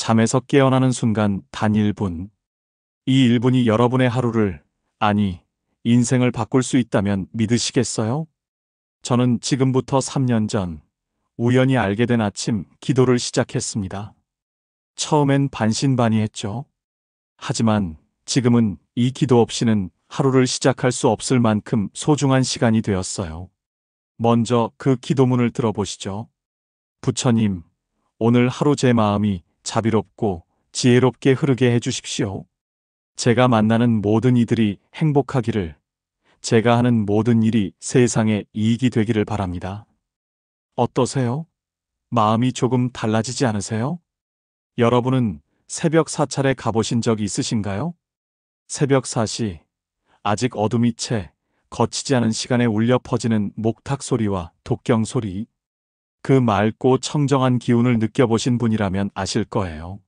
잠에서 깨어나는 순간 단 1분. 이 1분이 여러분의 하루를, 아니, 인생을 바꿀 수 있다면 믿으시겠어요? 저는 지금부터 3년 전, 우연히 알게 된 아침 기도를 시작했습니다. 처음엔 반신반의했죠. 하지만 지금은 이 기도 없이는 하루를 시작할 수 없을 만큼 소중한 시간이 되었어요. 먼저 그 기도문을 들어보시죠. 부처님, 오늘 하루 제 마음이 자비롭고 지혜롭게 흐르게 해주십시오. 제가 만나는 모든 이들이 행복하기를, 제가 하는 모든 일이 세상에 이익이 되기를 바랍니다. 어떠세요? 마음이 조금 달라지지 않으세요? 여러분은 새벽 사찰에 가보신 적 있으신가요? 새벽 4시, 아직 어둠이 채 거치지 않은 시간에 울려 퍼지는 목탁 소리와 독경 소리, 그 맑고 청정한 기운을 느껴보신 분이라면 아실 거예요.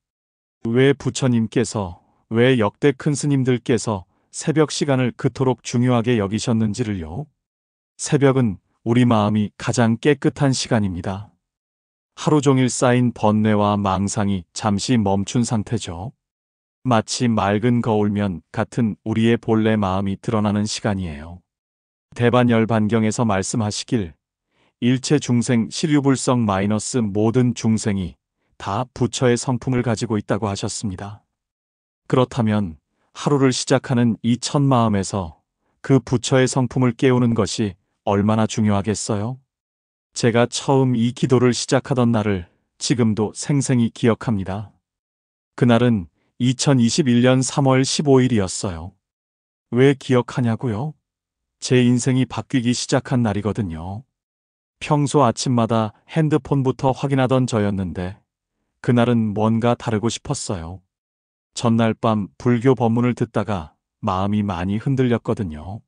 왜 부처님께서, 왜 역대 큰 스님들께서 새벽 시간을 그토록 중요하게 여기셨는지를요. 새벽은 우리 마음이 가장 깨끗한 시간입니다. 하루 종일 쌓인 번뇌와 망상이 잠시 멈춘 상태죠. 마치 맑은 거울면 같은 우리의 본래 마음이 드러나는 시간이에요. 대반열반경에서 말씀하시길, 일체 중생 시류불성 마이너스 모든 중생이 다 부처의 성품을 가지고 있다고 하셨습니다. 그렇다면 하루를 시작하는 이 첫 마음에서 그 부처의 성품을 깨우는 것이 얼마나 중요하겠어요? 제가 처음 이 기도를 시작하던 날을 지금도 생생히 기억합니다. 그날은 2021년 3월 15일이었어요. 왜 기억하냐고요? 제 인생이 바뀌기 시작한 날이거든요. 평소 아침마다 핸드폰부터 확인하던 저였는데 그날은 뭔가 다르고 싶었어요. 전날 밤 불교 법문을 듣다가 마음이 많이 흔들렸거든요.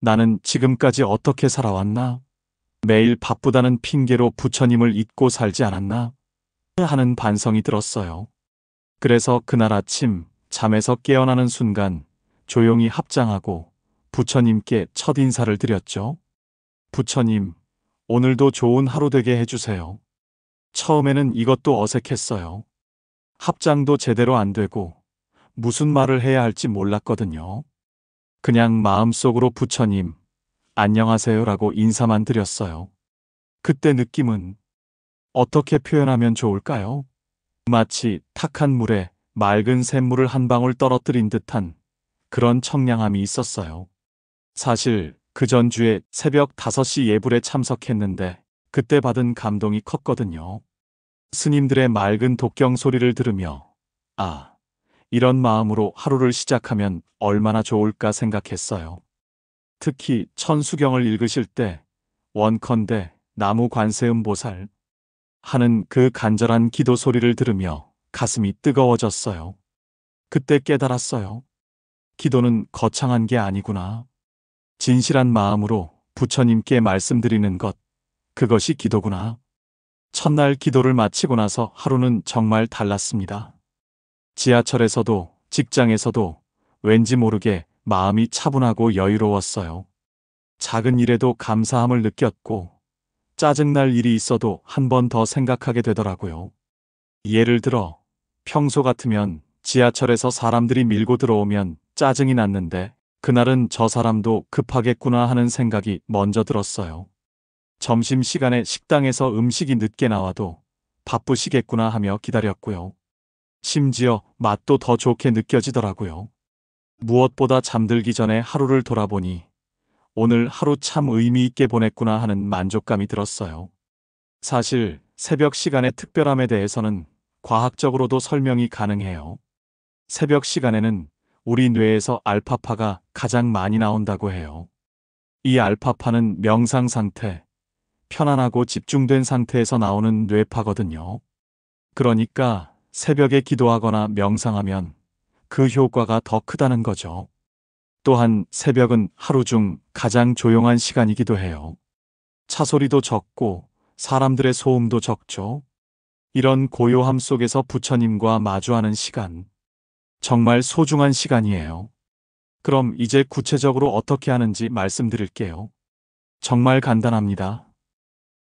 나는 지금까지 어떻게 살아왔나? 매일 바쁘다는 핑계로 부처님을 잊고 살지 않았나? 하는 반성이 들었어요. 그래서 그날 아침 잠에서 깨어나는 순간 조용히 합장하고 부처님께 첫 인사를 드렸죠. 부처님, 오늘도 좋은 하루 되게 해주세요. 처음에는 이것도 어색했어요. 합장도 제대로 안 되고 무슨 말을 해야 할지 몰랐거든요. 그냥 마음속으로 부처님, 안녕하세요라고 인사만 드렸어요. 그때 느낌은 어떻게 표현하면 좋을까요? 마치 탁한 물에 맑은 샘물을 한 방울 떨어뜨린 듯한 그런 청량함이 있었어요. 사실 그 전주에 새벽 5시 예불에 참석했는데 그때 받은 감동이 컸거든요. 스님들의 맑은 독경 소리를 들으며 아, 이런 마음으로 하루를 시작하면 얼마나 좋을까 생각했어요. 특히 천수경을 읽으실 때 원컨대 나무 관세음 보살 하는 그 간절한 기도 소리를 들으며 가슴이 뜨거워졌어요. 그때 깨달았어요. 기도는 거창한 게 아니구나. 진실한 마음으로 부처님께 말씀드리는 것, 그것이 기도구나. 첫날 기도를 마치고 나서 하루는 정말 달랐습니다. 지하철에서도 직장에서도 왠지 모르게 마음이 차분하고 여유로웠어요. 작은 일에도 감사함을 느꼈고 짜증날 일이 있어도 한 번 더 생각하게 되더라고요. 예를 들어 평소 같으면 지하철에서 사람들이 밀고 들어오면 짜증이 났는데 그날은 저 사람도 급하겠구나 하는 생각이 먼저 들었어요. 점심시간에 식당에서 음식이 늦게 나와도 바쁘시겠구나 하며 기다렸고요. 심지어 맛도 더 좋게 느껴지더라고요. 무엇보다 잠들기 전에 하루를 돌아보니 오늘 하루 참 의미 있게 보냈구나 하는 만족감이 들었어요. 사실 새벽 시간의 특별함에 대해서는 과학적으로도 설명이 가능해요. 새벽 시간에는 우리 뇌에서 알파파가 가장 많이 나온다고 해요. 이 알파파는 명상 상태, 편안하고 집중된 상태에서 나오는 뇌파거든요. 그러니까 새벽에 기도하거나 명상하면 그 효과가 더 크다는 거죠. 또한 새벽은 하루 중 가장 조용한 시간이기도 해요. 차 소리도 적고 사람들의 소음도 적죠. 이런 고요함 속에서 부처님과 마주하는 시간, 정말 소중한 시간이에요. 그럼 이제 구체적으로 어떻게 하는지 말씀드릴게요. 정말 간단합니다.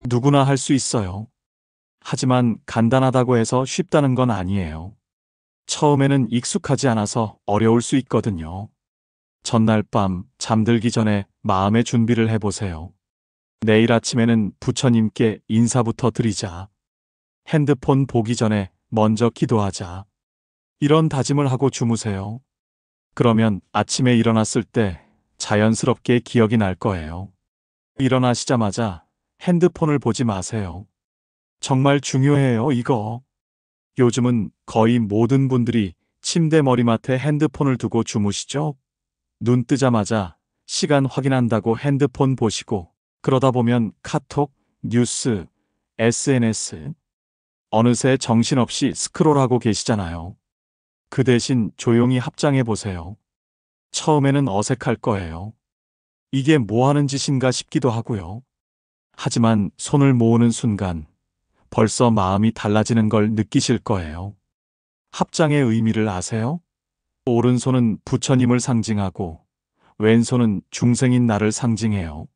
누구나 할 수 있어요. 하지만 간단하다고 해서 쉽다는 건 아니에요. 처음에는 익숙하지 않아서 어려울 수 있거든요. 전날 밤 잠들기 전에 마음의 준비를 해보세요. 내일 아침에는 부처님께 인사부터 드리자. 핸드폰 보기 전에 먼저 기도하자. 이런 다짐을 하고 주무세요. 그러면 아침에 일어났을 때 자연스럽게 기억이 날 거예요. 일어나시자마자 핸드폰을 보지 마세요. 정말 중요해요, 이거. 요즘은 거의 모든 분들이 침대 머리맡에 핸드폰을 두고 주무시죠? 눈 뜨자마자 시간 확인한다고 핸드폰 보시고, 그러다 보면 카톡, 뉴스, SNS, 어느새 정신없이 스크롤하고 계시잖아요. 그 대신 조용히 합장해 보세요. 처음에는 어색할 거예요. 이게 뭐 하는 짓인가 싶기도 하고요. 하지만 손을 모으는 순간 벌써 마음이 달라지는 걸 느끼실 거예요. 합장의 의미를 아세요? 오른손은 부처님을 상징하고 왼손은 중생인 나를 상징해요.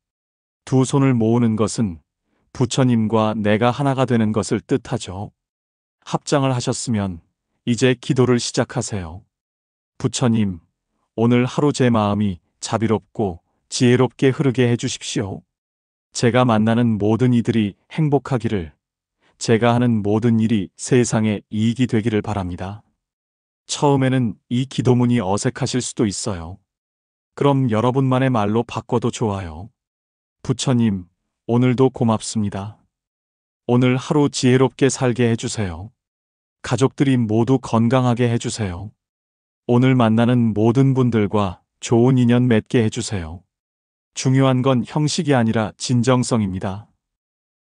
두 손을 모으는 것은 부처님과 내가 하나가 되는 것을 뜻하죠. 합장을 하셨으면 이제 기도를 시작하세요. 부처님, 오늘 하루 제 마음이 자비롭고 지혜롭게 흐르게 해주십시오. 제가 만나는 모든 이들이 행복하기를, 제가 하는 모든 일이 세상에 이익이 되기를 바랍니다. 처음에는 이 기도문이 어색하실 수도 있어요. 그럼 여러분만의 말로 바꿔도 좋아요. 부처님, 오늘도 고맙습니다. 오늘 하루 지혜롭게 살게 해주세요. 가족들이 모두 건강하게 해주세요. 오늘 만나는 모든 분들과 좋은 인연 맺게 해주세요. 중요한 건 형식이 아니라 진정성입니다.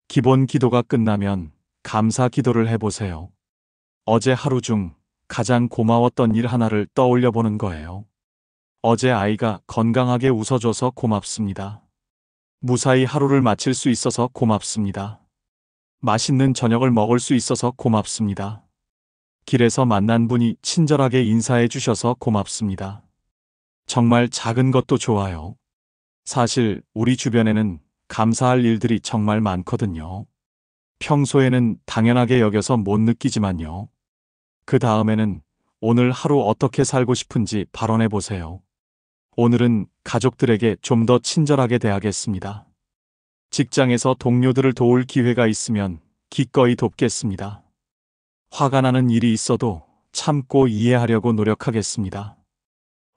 기본 기도가 끝나면 감사 기도를 해보세요. 어제 하루 중 가장 고마웠던 일 하나를 떠올려 보는 거예요. 어제 아이가 건강하게 웃어줘서 고맙습니다. 무사히 하루를 마칠 수 있어서 고맙습니다. 맛있는 저녁을 먹을 수 있어서 고맙습니다. 길에서 만난 분이 친절하게 인사해 주셔서 고맙습니다. 정말 작은 것도 좋아요. 사실 우리 주변에는 감사할 일들이 정말 많거든요. 평소에는 당연하게 여겨서 못 느끼지만요. 그 다음에는 오늘 하루 어떻게 살고 싶은지 발언해 보세요. 오늘은 가족들에게 좀 더 친절하게 대하겠습니다. 직장에서 동료들을 도울 기회가 있으면 기꺼이 돕겠습니다. 화가 나는 일이 있어도 참고 이해하려고 노력하겠습니다.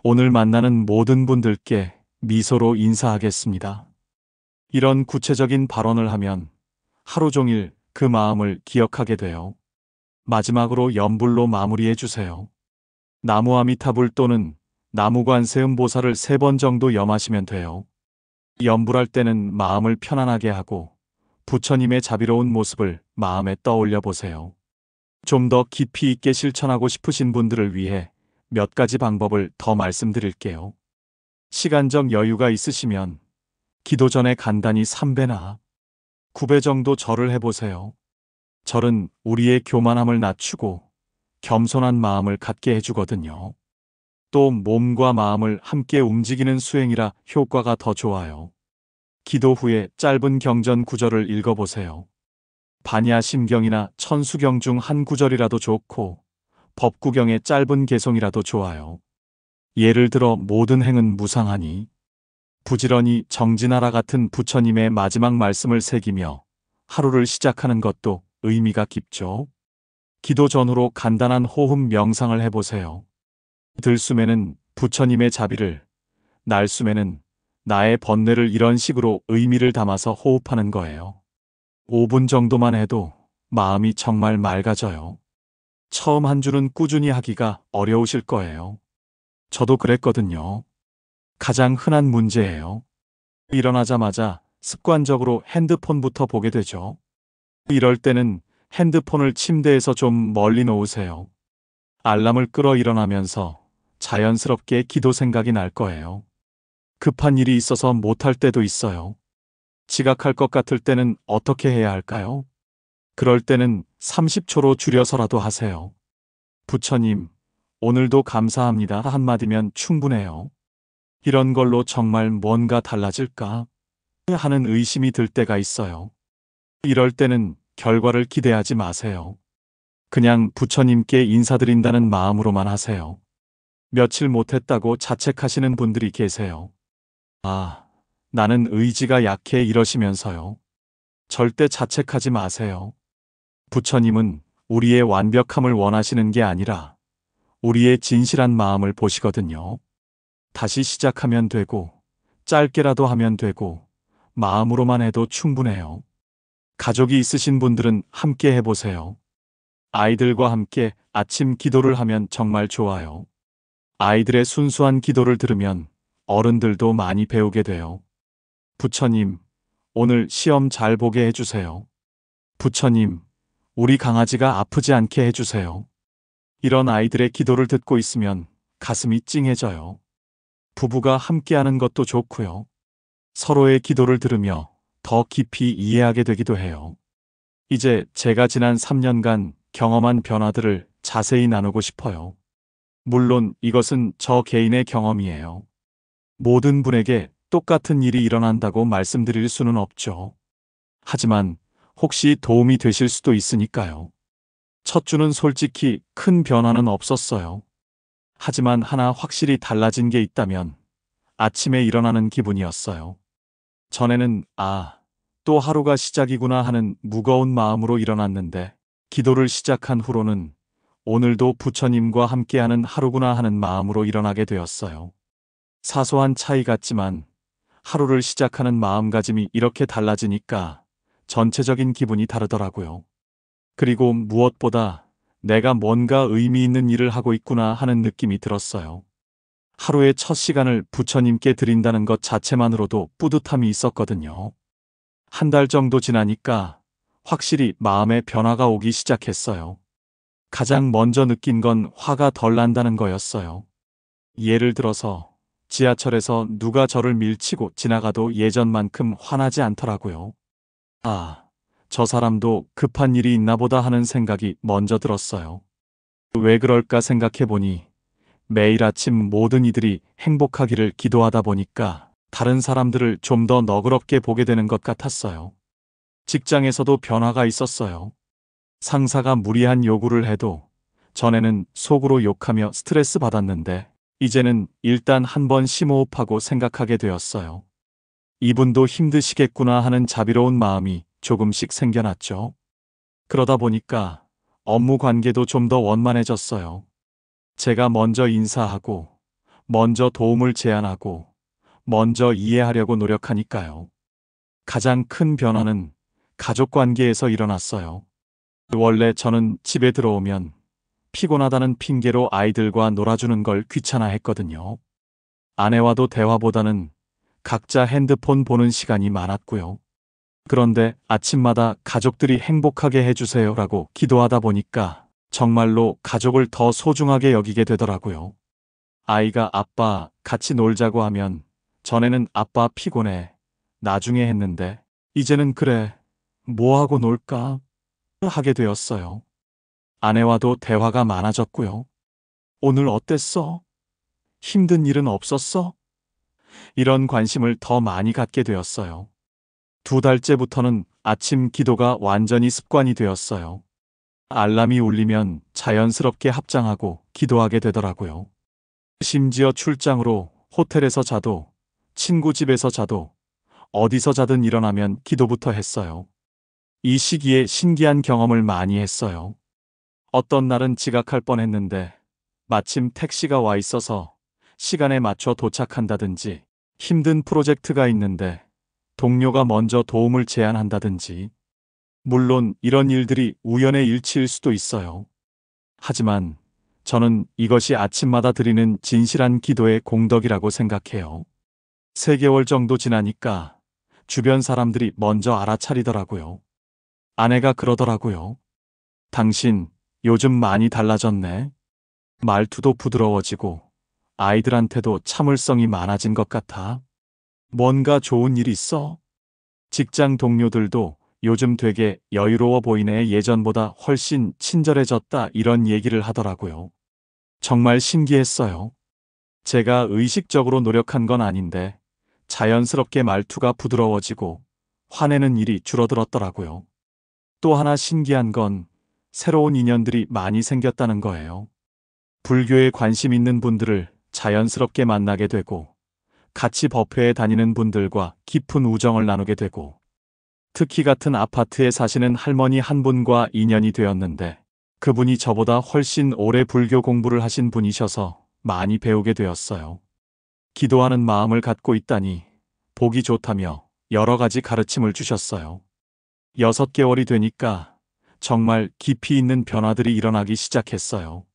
오늘 만나는 모든 분들께 미소로 인사하겠습니다. 이런 구체적인 발언을 하면 하루 종일 그 마음을 기억하게 돼요. 마지막으로 염불로 마무리해 주세요. 나무 아미타불 또는 나무관세음 보살을 3번 정도 염하시면 돼요. 염불할 때는 마음을 편안하게 하고 부처님의 자비로운 모습을 마음에 떠올려 보세요. 좀 더 깊이 있게 실천하고 싶으신 분들을 위해 몇 가지 방법을 더 말씀드릴게요. 시간적 여유가 있으시면 기도 전에 간단히 3배나 9배 정도 절을 해보세요. 절은 우리의 교만함을 낮추고 겸손한 마음을 갖게 해주거든요. 또 몸과 마음을 함께 움직이는 수행이라 효과가 더 좋아요. 기도 후에 짧은 경전 구절을 읽어보세요. 반야심경이나 천수경 중 한 구절이라도 좋고 법구경의 짧은 개송이라도 좋아요. 예를 들어 모든 행은 무상하니 부지런히 정진하라 같은 부처님의 마지막 말씀을 새기며 하루를 시작하는 것도 의미가 깊죠. 기도 전후로 간단한 호흡 명상을 해보세요. 들숨에는 부처님의 자비를, 날숨에는 나의 번뇌를 이런 식으로 의미를 담아서 호흡하는 거예요. 5분 정도만 해도 마음이 정말 맑아져요. 처음 한 주는 꾸준히 하기가 어려우실 거예요. 저도 그랬거든요. 가장 흔한 문제예요. 일어나자마자 습관적으로 핸드폰부터 보게 되죠. 이럴 때는 핸드폰을 침대에서 좀 멀리 놓으세요. 알람을 끌어 일어나면서 자연스럽게 기도 생각이 날 거예요. 급한 일이 있어서 못할 때도 있어요. 지각할 것 같을 때는 어떻게 해야 할까요? 그럴 때는 30초로 줄여서라도 하세요. 부처님, 오늘도 감사합니다 한마디면 충분해요. 이런 걸로 정말 뭔가 달라질까 하는 의심이 들 때가 있어요. 이럴 때는 결과를 기대하지 마세요. 그냥 부처님께 인사드린다는 마음으로만 하세요. 며칠 못했다고 자책하시는 분들이 계세요. 아, 나는 의지가 약해 이러시면서요. 절대 자책하지 마세요. 부처님은 우리의 완벽함을 원하시는 게 아니라 우리의 진실한 마음을 보시거든요. 다시 시작하면 되고, 짧게라도 하면 되고, 마음으로만 해도 충분해요. 가족이 있으신 분들은 함께 해보세요. 아이들과 함께 아침 기도를 하면 정말 좋아요. 아이들의 순수한 기도를 들으면 어른들도 많이 배우게 돼요. 부처님, 오늘 시험 잘 보게 해주세요. 부처님, 우리 강아지가 아프지 않게 해주세요. 이런 아이들의 기도를 듣고 있으면 가슴이 찡해져요. 부부가 함께하는 것도 좋고요. 서로의 기도를 들으며 더 깊이 이해하게 되기도 해요. 이제 제가 지난 3년간 경험한 변화들을 자세히 나누고 싶어요. 물론 이것은 저 개인의 경험이에요. 모든 분에게 똑같은 일이 일어난다고 말씀드릴 수는 없죠. 하지만 혹시 도움이 되실 수도 있으니까요. 첫 주는 솔직히 큰 변화는 없었어요. 하지만 하나 확실히 달라진 게 있다면 아침에 일어나는 기분이었어요. 전에는 또 하루가 시작이구나 하는 무거운 마음으로 일어났는데 기도를 시작한 후로는 오늘도 부처님과 함께하는 하루구나 하는 마음으로 일어나게 되었어요. 사소한 차이 같지만 하루를 시작하는 마음가짐이 이렇게 달라지니까 전체적인 기분이 다르더라고요. 그리고 무엇보다 내가 뭔가 의미 있는 일을 하고 있구나 하는 느낌이 들었어요. 하루의 첫 시간을 부처님께 드린다는 것 자체만으로도 뿌듯함이 있었거든요. 한 달 정도 지나니까 확실히 마음의 변화가 오기 시작했어요. 가장 먼저 느낀 건 화가 덜 난다는 거였어요. 예를 들어서 지하철에서 누가 저를 밀치고 지나가도 예전만큼 화나지 않더라고요. 저 사람도 급한 일이 있나 보다 하는 생각이 먼저 들었어요. 왜 그럴까 생각해 보니 매일 아침 모든 이들이 행복하기를 기도하다 보니까 다른 사람들을 좀 더 너그럽게 보게 되는 것 같았어요. 직장에서도 변화가 있었어요. 상사가 무리한 요구를 해도 전에는 속으로 욕하며 스트레스 받았는데 이제는 일단 한번 심호흡하고 생각하게 되었어요. 이분도 힘드시겠구나 하는 자비로운 마음이 조금씩 생겨났죠. 그러다 보니까 업무 관계도 좀 더 원만해졌어요. 제가 먼저 인사하고, 먼저 도움을 제안하고, 먼저 이해하려고 노력하니까요. 가장 큰 변화는 가족 관계에서 일어났어요. 원래 저는 집에 들어오면 피곤하다는 핑계로 아이들과 놀아주는 걸 귀찮아했거든요. 아내와도 대화보다는 각자 핸드폰 보는 시간이 많았고요. 그런데 아침마다 가족들이 행복하게 해주세요라고 기도하다 보니까 정말로 가족을 더 소중하게 여기게 되더라고요. 아이가 아빠 같이 놀자고 하면 전에는 아빠 피곤해 나중에 했는데 이제는 그래 뭐하고 놀까 하게 되었어요. 아내와도 대화가 많아졌고요. 오늘 어땠어? 힘든 일은 없었어? 이런 관심을 더 많이 갖게 되었어요. 2달째부터는 아침 기도가 완전히 습관이 되었어요. 알람이 울리면 자연스럽게 합장하고 기도하게 되더라고요. 심지어 출장으로 호텔에서 자도, 친구 집에서 자도, 어디서 자든 일어나면 기도부터 했어요. 이 시기에 신기한 경험을 많이 했어요. 어떤 날은 지각할 뻔했는데 마침 택시가 와 있어서 시간에 맞춰 도착한다든지 힘든 프로젝트가 있는데 동료가 먼저 도움을 제안한다든지 물론 이런 일들이 우연의 일치일 수도 있어요. 하지만 저는 이것이 아침마다 드리는 진실한 기도의 공덕이라고 생각해요. 3개월 정도 지나니까 주변 사람들이 먼저 알아차리더라고요. 아내가 그러더라고요. 당신 요즘 많이 달라졌네. 말투도 부드러워지고 아이들한테도 참을성이 많아진 것 같아. 뭔가 좋은 일 있어? 직장 동료들도 요즘 되게 여유로워 보이네. 예전보다 훨씬 친절해졌다. 이런 얘기를 하더라고요. 정말 신기했어요. 제가 의식적으로 노력한 건 아닌데 자연스럽게 말투가 부드러워지고 화내는 일이 줄어들었더라고요. 또 하나 신기한 건 새로운 인연들이 많이 생겼다는 거예요. 불교에 관심 있는 분들을 자연스럽게 만나게 되고, 같이 법회에 다니는 분들과 깊은 우정을 나누게 되고, 특히 같은 아파트에 사시는 할머니 한 분과 인연이 되었는데, 그분이 저보다 훨씬 오래 불교 공부를 하신 분이셔서 많이 배우게 되었어요. 기도하는 마음을 갖고 있다니 보기 좋다며 여러 가지 가르침을 주셨어요. 6개월이 되니까 정말 깊이 있는 변화들이 일어나기 시작했어요.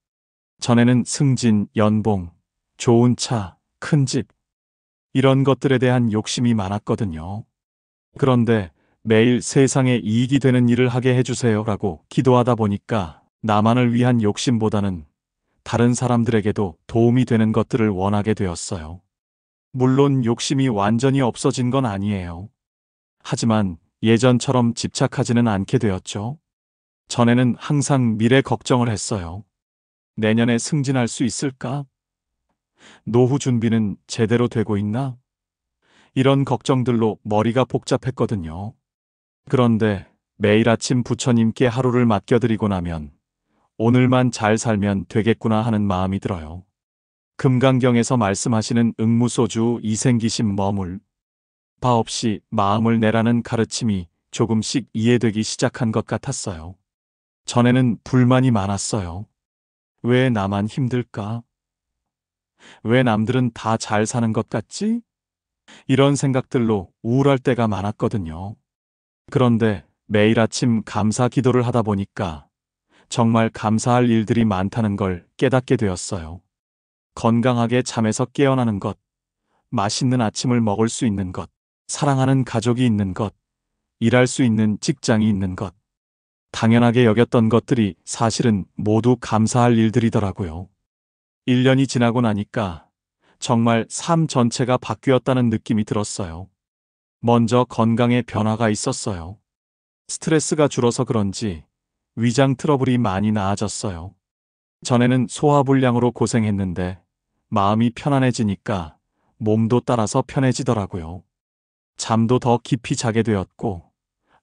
전에는 승진, 연봉, 좋은 차, 큰 집, 이런 것들에 대한 욕심이 많았거든요. 그런데 매일 세상에 이익이 되는 일을 하게 해주세요라고 기도하다 보니까 나만을 위한 욕심보다는 다른 사람들에게도 도움이 되는 것들을 원하게 되었어요. 물론 욕심이 완전히 없어진 건 아니에요. 하지만 예전처럼 집착하지는 않게 되었죠. 전에는 항상 미래 걱정을 했어요. 내년에 승진할 수 있을까? 노후 준비는 제대로 되고 있나? 이런 걱정들로 머리가 복잡했거든요. 그런데 매일 아침 부처님께 하루를 맡겨드리고 나면 오늘만 잘 살면 되겠구나 하는 마음이 들어요. 금강경에서 말씀하시는 응무소주 이생기심 머물 바 없이 마음을 내라는 가르침이 조금씩 이해되기 시작한 것 같았어요. 전에는 불만이 많았어요. 왜 나만 힘들까? 왜 남들은 다 잘 사는 것 같지? 이런 생각들로 우울할 때가 많았거든요. 그런데 매일 아침 감사 기도를 하다 보니까 정말 감사할 일들이 많다는 걸 깨닫게 되었어요. 건강하게 잠에서 깨어나는 것, 맛있는 아침을 먹을 수 있는 것, 사랑하는 가족이 있는 것, 일할 수 있는 직장이 있는 것. 당연하게 여겼던 것들이 사실은 모두 감사할 일들이더라고요. 1년이 지나고 나니까 정말 삶 전체가 바뀌었다는 느낌이 들었어요. 먼저 건강에 변화가 있었어요. 스트레스가 줄어서 그런지 위장 트러블이 많이 나아졌어요. 전에는 소화불량으로 고생했는데 마음이 편안해지니까 몸도 따라서 편해지더라고요. 잠도 더 깊이 자게 되었고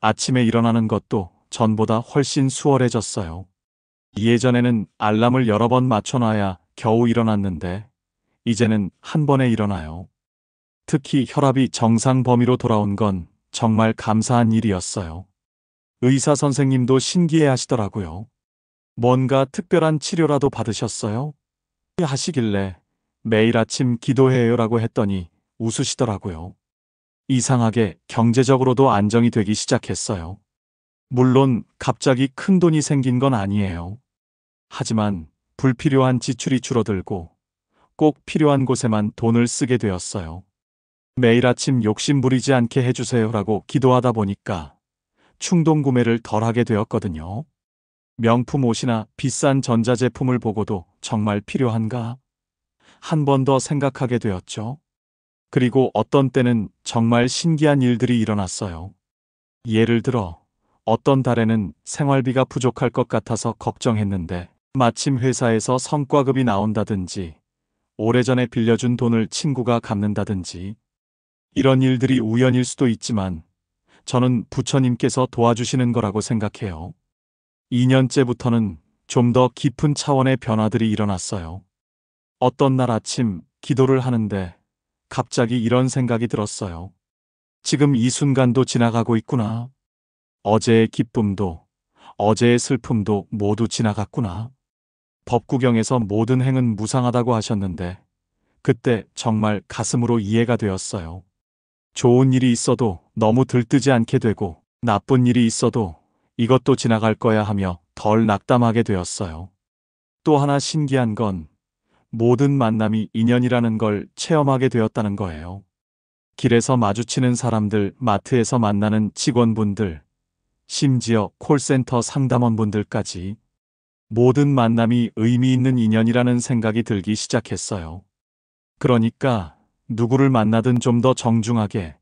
아침에 일어나는 것도 전보다 훨씬 수월해졌어요. 예전에는 알람을 여러 번 맞춰놔야 겨우 일어났는데 이제는 한 번에 일어나요. 특히 혈압이 정상 범위로 돌아온 건 정말 감사한 일이었어요. 의사 선생님도 신기해 하시더라고요. 뭔가 특별한 치료라도 받으셨어요? 하시길래 매일 아침 기도해요라고 했더니 웃으시더라고요. 이상하게 경제적으로도 안정이 되기 시작했어요. 물론 갑자기 큰 돈이 생긴 건 아니에요. 하지만 불필요한 지출이 줄어들고 꼭 필요한 곳에만 돈을 쓰게 되었어요. 매일 아침 욕심 부리지 않게 해주세요라고 기도하다 보니까 충동 구매를 덜 하게 되었거든요. 명품 옷이나 비싼 전자제품을 보고도 정말 필요한가? 한 번 더 생각하게 되었죠. 그리고 어떤 때는 정말 신기한 일들이 일어났어요. 예를 들어 어떤 달에는 생활비가 부족할 것 같아서 걱정했는데 마침 회사에서 성과급이 나온다든지 오래전에 빌려준 돈을 친구가 갚는다든지 이런 일들이 우연일 수도 있지만 저는 부처님께서 도와주시는 거라고 생각해요. 2년째부터는 좀 더 깊은 차원의 변화들이 일어났어요. 어떤 날 아침 기도를 하는데 갑자기 이런 생각이 들었어요. 지금 이 순간도 지나가고 있구나. 어제의 기쁨도 어제의 슬픔도 모두 지나갔구나. 법구경에서 모든 행은 무상하다고 하셨는데 그때 정말 가슴으로 이해가 되었어요. 좋은 일이 있어도 너무 들뜨지 않게 되고 나쁜 일이 있어도 이것도 지나갈 거야 하며 덜 낙담하게 되었어요. 또 하나 신기한 건 모든 만남이 인연이라는 걸 체험하게 되었다는 거예요. 길에서 마주치는 사람들, 마트에서 만나는 직원분들, 심지어 콜센터 상담원분들까지 모든 만남이 의미 있는 인연이라는 생각이 들기 시작했어요. 그러니까 누구를 만나든 좀 더 정중하게,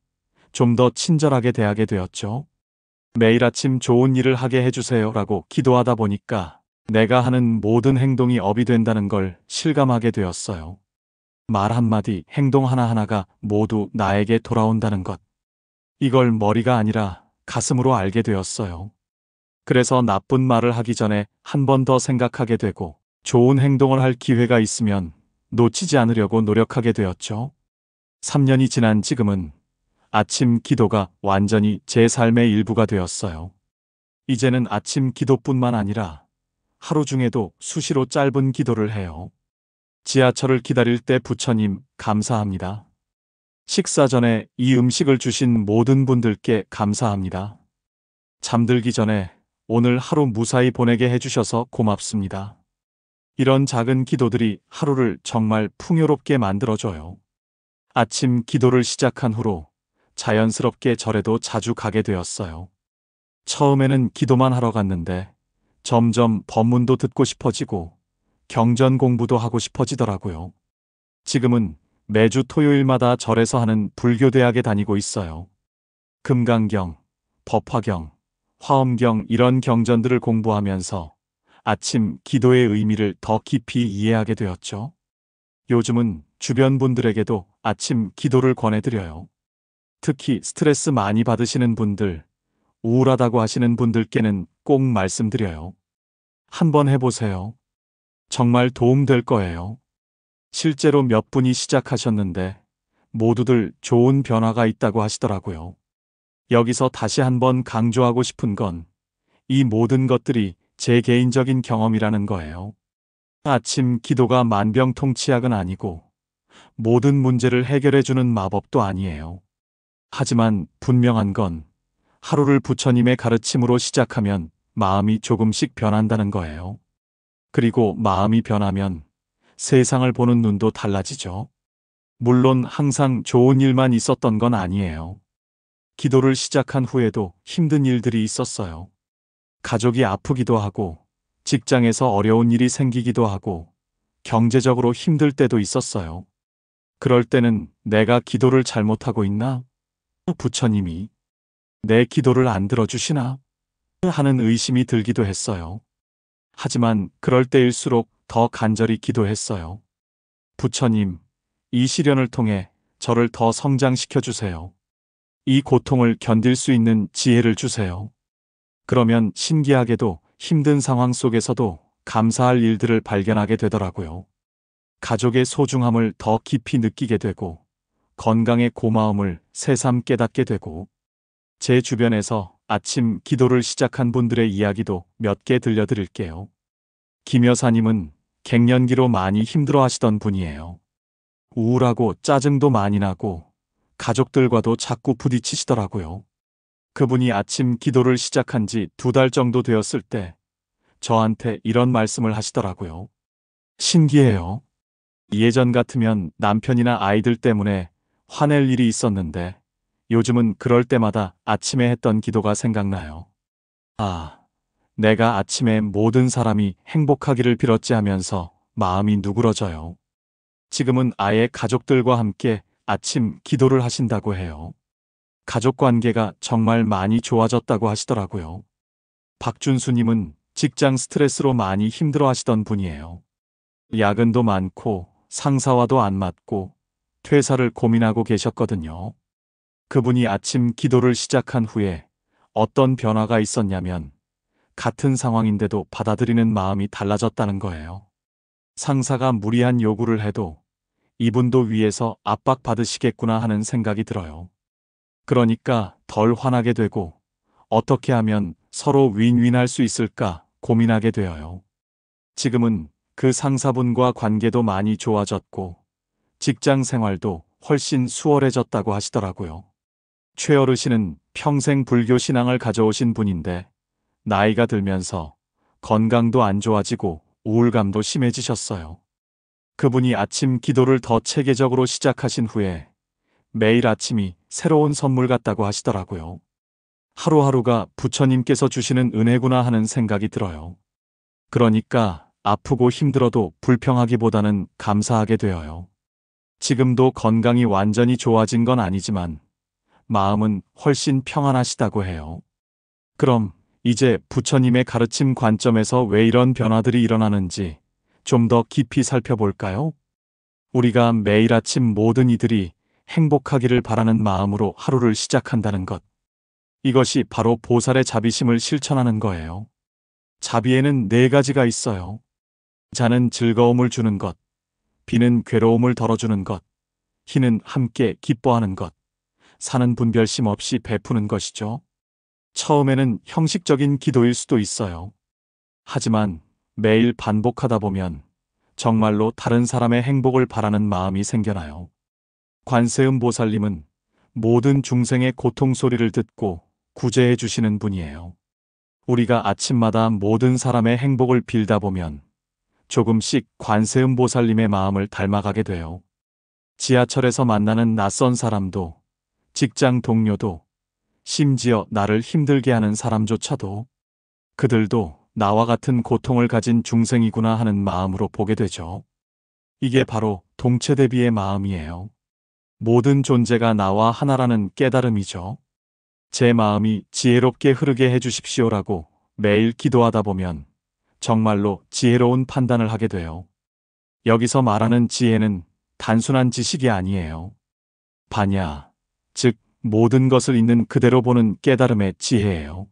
좀 더 친절하게 대하게 되었죠. 매일 아침 좋은 일을 하게 해주세요라고 기도하다 보니까 내가 하는 모든 행동이 업이 된다는 걸 실감하게 되었어요. 말 한마디, 행동 하나하나가 모두 나에게 돌아온다는 것. 이걸 머리가 아니라 가슴으로 알게 되었어요. 그래서 나쁜 말을 하기 전에 한 번 더 생각하게 되고 좋은 행동을 할 기회가 있으면 놓치지 않으려고 노력하게 되었죠. 3년이 지난 지금은 아침 기도가 완전히 제 삶의 일부가 되었어요. 이제는 아침 기도뿐만 아니라 하루 중에도 수시로 짧은 기도를 해요. 지하철을 기다릴 때 부처님 감사합니다. 식사 전에 이 음식을 주신 모든 분들께 감사합니다. 잠들기 전에 오늘 하루 무사히 보내게 해주셔서 고맙습니다. 이런 작은 기도들이 하루를 정말 풍요롭게 만들어줘요. 아침 기도를 시작한 후로 자연스럽게 절에도 자주 가게 되었어요. 처음에는 기도만 하러 갔는데 점점 법문도 듣고 싶어지고 경전 공부도 하고 싶어지더라고요. 지금은 매주 토요일마다 절에서 하는 불교대학에 다니고 있어요. 금강경, 법화경, 화엄경 이런 경전들을 공부하면서 아침 기도의 의미를 더 깊이 이해하게 되었죠. 요즘은 주변 분들에게도 아침 기도를 권해드려요. 특히 스트레스 많이 받으시는 분들, 우울하다고 하시는 분들께는 꼭 말씀드려요. 한번 해보세요. 정말 도움될 거예요. 실제로 몇 분이 시작하셨는데 모두들 좋은 변화가 있다고 하시더라고요. 여기서 다시 한번 강조하고 싶은 건 이 모든 것들이 제 개인적인 경험이라는 거예요. 아침 기도가 만병통치약은 아니고 모든 문제를 해결해주는 마법도 아니에요. 하지만 분명한 건 하루를 부처님의 가르침으로 시작하면 마음이 조금씩 변한다는 거예요. 그리고 마음이 변하면 세상을 보는 눈도 달라지죠. 물론 항상 좋은 일만 있었던 건 아니에요. 기도를 시작한 후에도 힘든 일들이 있었어요. 가족이 아프기도 하고, 직장에서 어려운 일이 생기기도 하고, 경제적으로 힘들 때도 있었어요. 그럴 때는 내가 기도를 잘못하고 있나? 부처님이 내 기도를 안 들어주시나? 하는 의심이 들기도 했어요. 하지만 그럴 때일수록 더 간절히 기도했어요. 부처님, 이 시련을 통해 저를 더 성장시켜 주세요. 이 고통을 견딜 수 있는 지혜를 주세요. 그러면 신기하게도 힘든 상황 속에서도 감사할 일들을 발견하게 되더라고요. 가족의 소중함을 더 깊이 느끼게 되고, 건강의 고마움을 새삼 깨닫게 되고, 제 주변에서 아침 기도를 시작한 분들의 이야기도 몇 개 들려드릴게요. 김 여사님은 갱년기로 많이 힘들어 하시던 분이에요. 우울하고 짜증도 많이 나고 가족들과도 자꾸 부딪히시더라고요. 그분이 아침 기도를 시작한 지 2달 정도 되었을 때 저한테 이런 말씀을 하시더라고요. 신기해요. 예전 같으면 남편이나 아이들 때문에 화낼 일이 있었는데 요즘은 그럴 때마다 아침에 했던 기도가 생각나요. 아, 내가 아침에 모든 사람이 행복하기를 빌었지 하면서 마음이 누그러져요. 지금은 아예 가족들과 함께 아침 기도를 하신다고 해요. 가족 관계가 정말 많이 좋아졌다고 하시더라고요. 박준수님은 직장 스트레스로 많이 힘들어 하시던 분이에요. 야근도 많고 상사와도 안 맞고 퇴사를 고민하고 계셨거든요. 그분이 아침 기도를 시작한 후에 어떤 변화가 있었냐면 같은 상황인데도 받아들이는 마음이 달라졌다는 거예요. 상사가 무리한 요구를 해도 이분도 위에서 압박받으시겠구나 하는 생각이 들어요. 그러니까 덜 화나게 되고 어떻게 하면 서로 윈윈할 수 있을까 고민하게 되어요. 지금은 그 상사분과 관계도 많이 좋아졌고 직장 생활도 훨씬 수월해졌다고 하시더라고요. 최어르신은 평생 불교 신앙을 가져오신 분인데 나이가 들면서 건강도 안 좋아지고 우울감도 심해지셨어요. 그분이 아침 기도를 더 체계적으로 시작하신 후에 매일 아침이 새로운 선물 같다고 하시더라고요. 하루하루가 부처님께서 주시는 은혜구나 하는 생각이 들어요. 그러니까 아프고 힘들어도 불평하기보다는 감사하게 되어요. 지금도 건강이 완전히 좋아진 건 아니지만 마음은 훨씬 평안하시다고 해요. 그럼 이제 부처님의 가르침 관점에서 왜 이런 변화들이 일어나는지 좀 더 깊이 살펴볼까요? 우리가 매일 아침 모든 이들이 행복하기를 바라는 마음으로 하루를 시작한다는 것. 이것이 바로 보살의 자비심을 실천하는 거예요. 자비에는 네 가지가 있어요. 자는 즐거움을 주는 것, 비는 괴로움을 덜어주는 것, 희는 함께 기뻐하는 것, 사는 분별심 없이 베푸는 것이죠. 처음에는 형식적인 기도일 수도 있어요. 하지만 매일 반복하다 보면 정말로 다른 사람의 행복을 바라는 마음이 생겨나요. 관세음 보살님은 모든 중생의 고통 소리를 듣고 구제해 주시는 분이에요. 우리가 아침마다 모든 사람의 행복을 빌다 보면 조금씩 관세음 보살님의 마음을 닮아가게 돼요. 지하철에서 만나는 낯선 사람도, 직장 동료도, 심지어 나를 힘들게 하는 사람조차도 그들도 나와 같은 고통을 가진 중생이구나 하는 마음으로 보게 되죠. 이게 바로 동체대비의 마음이에요. 모든 존재가 나와 하나라는 깨달음이죠. 제 마음이 지혜롭게 흐르게 해주십시오라고 매일 기도하다 보면 정말로 지혜로운 판단을 하게 돼요. 여기서 말하는 지혜는 단순한 지식이 아니에요. 반야, 즉 모든 것을 있는 그대로 보는 깨달음의 지혜예요.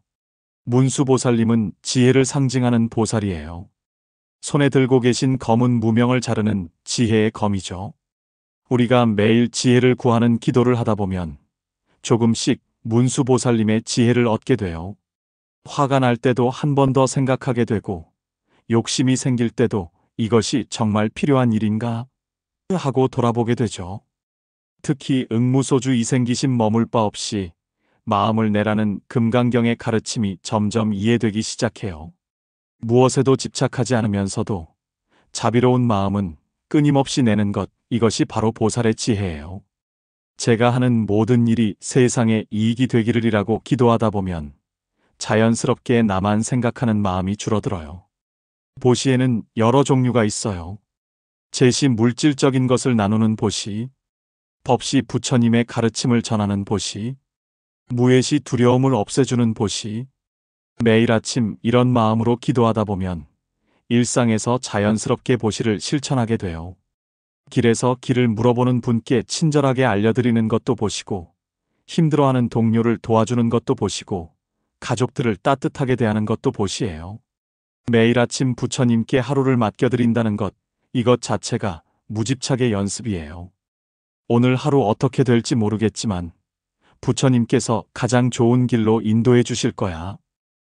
문수보살님은 지혜를 상징하는 보살이에요. 손에 들고 계신 검은 무명을 자르는 지혜의 검이죠. 우리가 매일 지혜를 구하는 기도를 하다 보면 조금씩 문수보살님의 지혜를 얻게 돼요. 화가 날 때도 한 번 더 생각하게 되고, 욕심이 생길 때도 이것이 정말 필요한 일인가 하고 돌아보게 되죠. 특히 응무소주 이생기심 머물 바 없이 마음을 내라는 금강경의 가르침이 점점 이해되기 시작해요. 무엇에도 집착하지 않으면서도 자비로운 마음은 끊임없이 내는 것, 이것이 바로 보살의 지혜예요. 제가 하는 모든 일이 세상에 이익이 되기를이라고 기도하다 보면 자연스럽게 나만 생각하는 마음이 줄어들어요. 보시에는 여러 종류가 있어요. 제시 물질적인 것을 나누는 보시, 법시 부처님의 가르침을 전하는 보시, 무예시 두려움을 없애주는 보시. 매일 아침 이런 마음으로 기도하다 보면 일상에서 자연스럽게 보시를 실천하게 돼요. 길에서 길을 물어보는 분께 친절하게 알려드리는 것도 보시고, 힘들어하는 동료를 도와주는 것도 보시고, 가족들을 따뜻하게 대하는 것도 보시예요. 매일 아침 부처님께 하루를 맡겨드린다는 것, 이것 자체가 무집착의 연습이에요. 오늘 하루 어떻게 될지 모르겠지만 부처님께서 가장 좋은 길로 인도해 주실 거야.